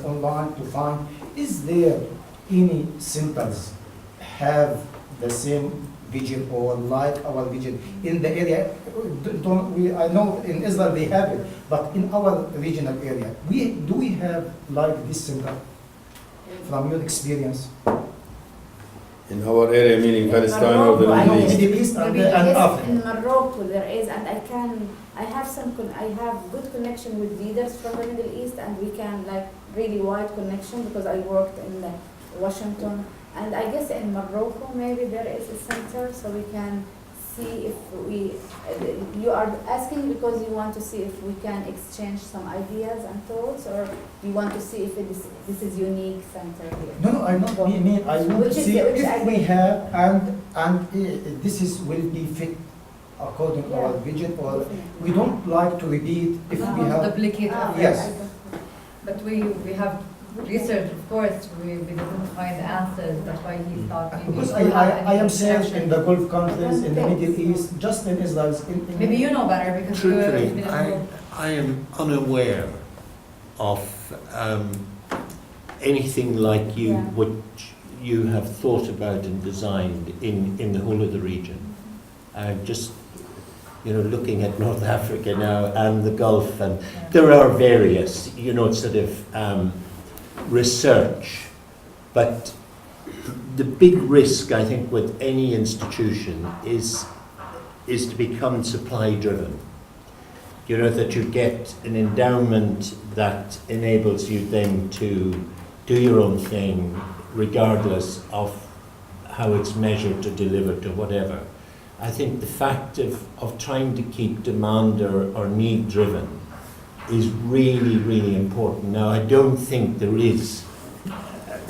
online to find, is there any centers have the same vision or like our vision in the area? I know in Israel they have it, but in our regional area, do we have like this center from your experience? In our area, meaning Palestine or the Middle East? Middle East and Africa. In Morocco there is, and I have good connection with leaders from the Middle East, and we can like really wide connection because I worked in Washington. And I guess in Morocco maybe there is a center, so we can see if you are asking because you want to see if we can exchange some ideas and thoughts, or you want to see if this is unique center here? No, I not mean. I want to see if we have and this will be fit according to our vision, or we don't like to repeat if we have duplicate. Yes. But we have research, of course, we didn't find answers. That's why he thought maybe. Because I am saying in the Gulf countries, in the Middle East, just in Israel. Maybe you know better because truthfully, I am unaware of anything like what you have thought about and designed in the whole of the region. Just looking at North Africa now and the Gulf, and there are various, sort of research, but the big risk, I think, with any institution is to become supply driven. That you get an endowment that enables you then to do your own thing regardless of how it's measured to deliver to whatever. I think the fact of trying to keep demand or need driven is really, really important. Now, I don't think there is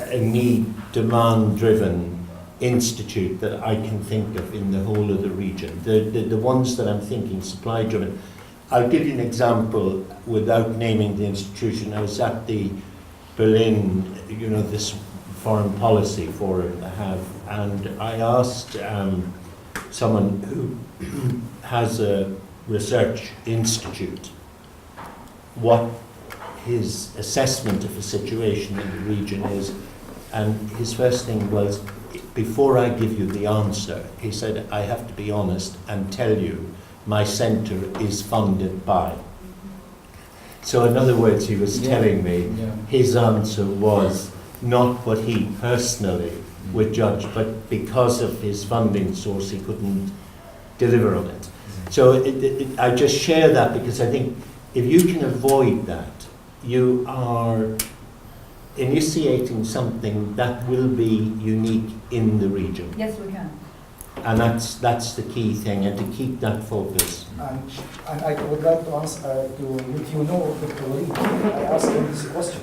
a need demand driven institute that I can think of in the whole of the region. The ones that I'm thinking supply driven. I'll give you an example without naming the institution. I was at the Berlin, this foreign policy forum I have, and I asked someone who has a research institute what his assessment of the situation in the region is, and his first thing was, before I give you the answer, he said, I have to be honest and tell you my centre is funded by. So in other words, he was telling me his answer was not what he personally would judge, but because of his funding source, he couldn't deliver on it. So I just share that because I think if you can avoid that, you are initiating something that will be unique in the region. Yes, we can. And that's the key thing, and to keep that focus. And I would like to answer, to let you know, Dr. Walid, I asked him this question.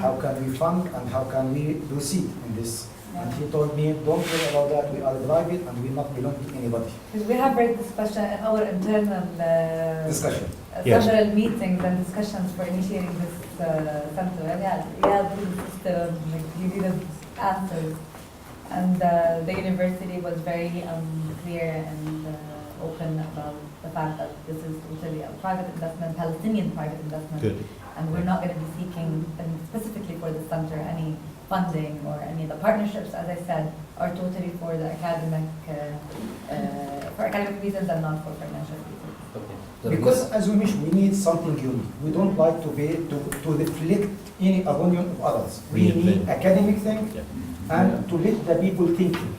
How can we fund and how can we proceed in this? And he told me, don't worry about that, we are private and we not belong to anybody. Because we have raised this question in our internal Discussion. several meetings and discussions for initiating this center. And you didn't answer. And the university was very clear and open about the fact that this is totally a private investment, Palestinian private investment. Good. And we're not going to be seeking, and specifically for the center, any funding or any of the partnerships, as I said, are totally for the academic, for academic reasons and not for financial reasons. Okay. Because as we mentioned, we need something unique. We don't like to reflect any opinion of others. We need academic thing and to let the people thinking.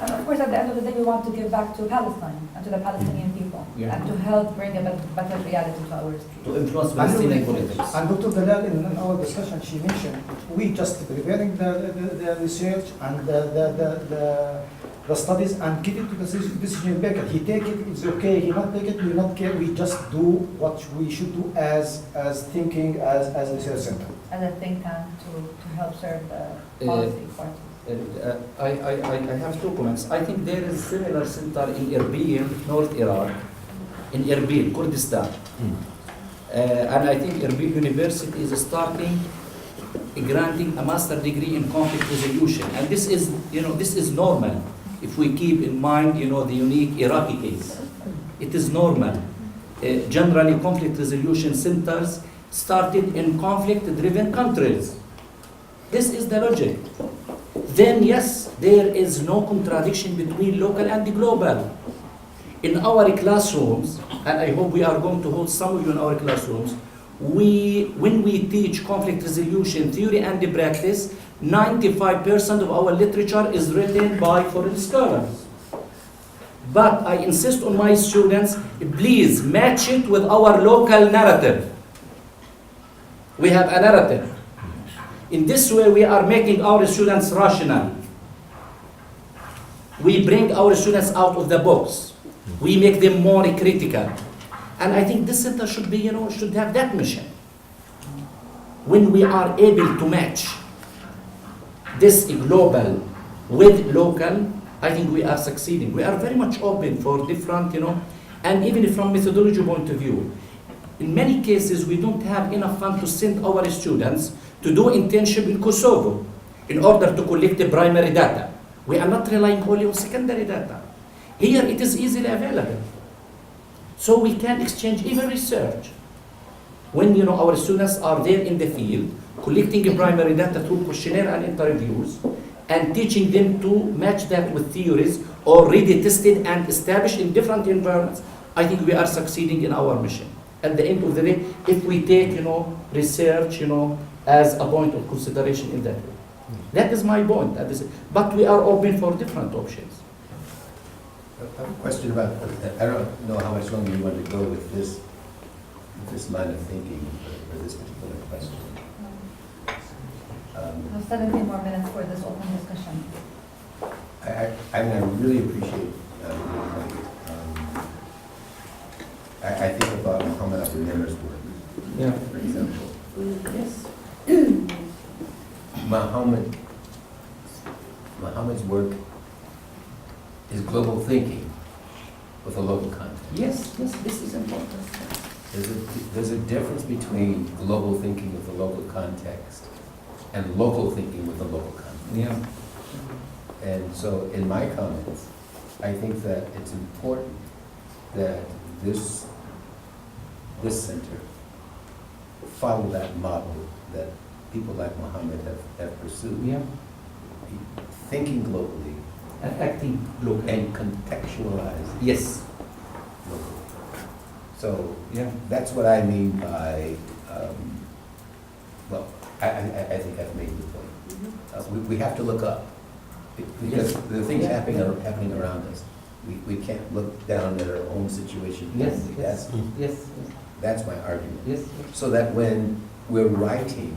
And of course, at the end of the day, we want to give back to Palestine and to the Palestinian people and to help bring a better reality to our streets. To influence Palestinian politics. And Dr. Dalal, in our discussion, she mentioned we just preparing the research and the studies and give it to the decision maker. He take it, it's okay. He not take it, we not care. We just do what we should do as thinking as a research center. As a think tank to help serve the policy parties. I have two comments. I think there is similar center in Erbil, North Iraq, in Erbil, Kurdistan. And I think Erbil University is starting granting a master degree in conflict resolution. And this is, this is normal. If we keep in mind, the unique Iraqi case, it is normal. Generally, conflict resolution centers started in conflict-driven countries. This is the logic. Then yes, there is no contradiction between local and global. In our classrooms, and I hope we are going to hold some of you in our classrooms, when we teach conflict resolution theory and practice, 95% of our literature is written by foreign scholars. But I insist on my students, please match it with our local narrative. We have a narrative. In this way, we are making our students rational. We bring our students out of the box. We make them more critical. And I think this center should be, should have that mission. When we are able to match this global with local, I think we are succeeding. We are very much open for different, and even from methodology point of view. In many cases, we don't have enough funds to send our students to do internship in Kosovo in order to collect the primary data. We are not relying only on secondary data. Here it is easily available. So we can exchange even research. When our students are there in the field, collecting primary data through questionnaire and interviews, and teaching them to match that with theories already tested and established in different environments, I think we are succeeding in our mission. At the end of the day, if we take, research, as a point of consideration in that way. That is my point. But we are open for different options. I have a question about, I don't know how much longer you want to go with this line of thinking for this particular question. We have 17 more minutes for this open discussion. I mean, I really appreciate your point. I think about Muhammad Abu Nimer's work, Yeah. for example. Yes. Muhammad's work is global thinking with a local context. Yes, yes, this is important. There's a difference between global thinking with a local context and local thinking with a local context. Yeah. And so in my comments, I think that it's important that this center follow that model that people like Muhammad have pursued. Yeah. Thinking globally And acting locally. and contextualize Yes. locally. So Yeah. that's what I mean by, well, I think I've made the point. We have to look up, because Yes. the things Yeah. happening around us, we can't look down at our own situation. Yes, only. yes, yes, That's my argument. yes. So that when we're writing,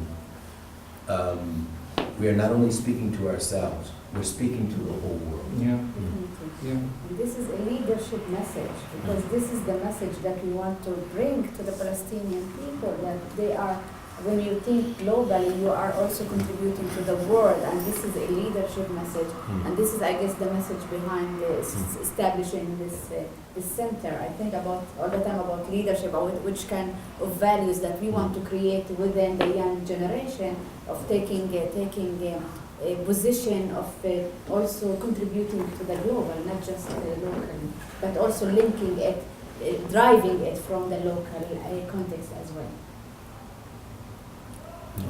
we are not only speaking to ourselves, we're speaking to the whole world. Yeah. Definitely. Yeah. This is a leadership message, because this is the message that we want to bring to the Palestinian people, that they are, when you think globally, you are also contributing to the world, and this is a leadership message. And this is, I guess, the message behind establishing this center. I think about all the time about leadership, about which kind of values that we want to create within the young generation, of taking a position of also contributing to the global, not just locally, but also linking it, driving it from the local context as well. Yeah.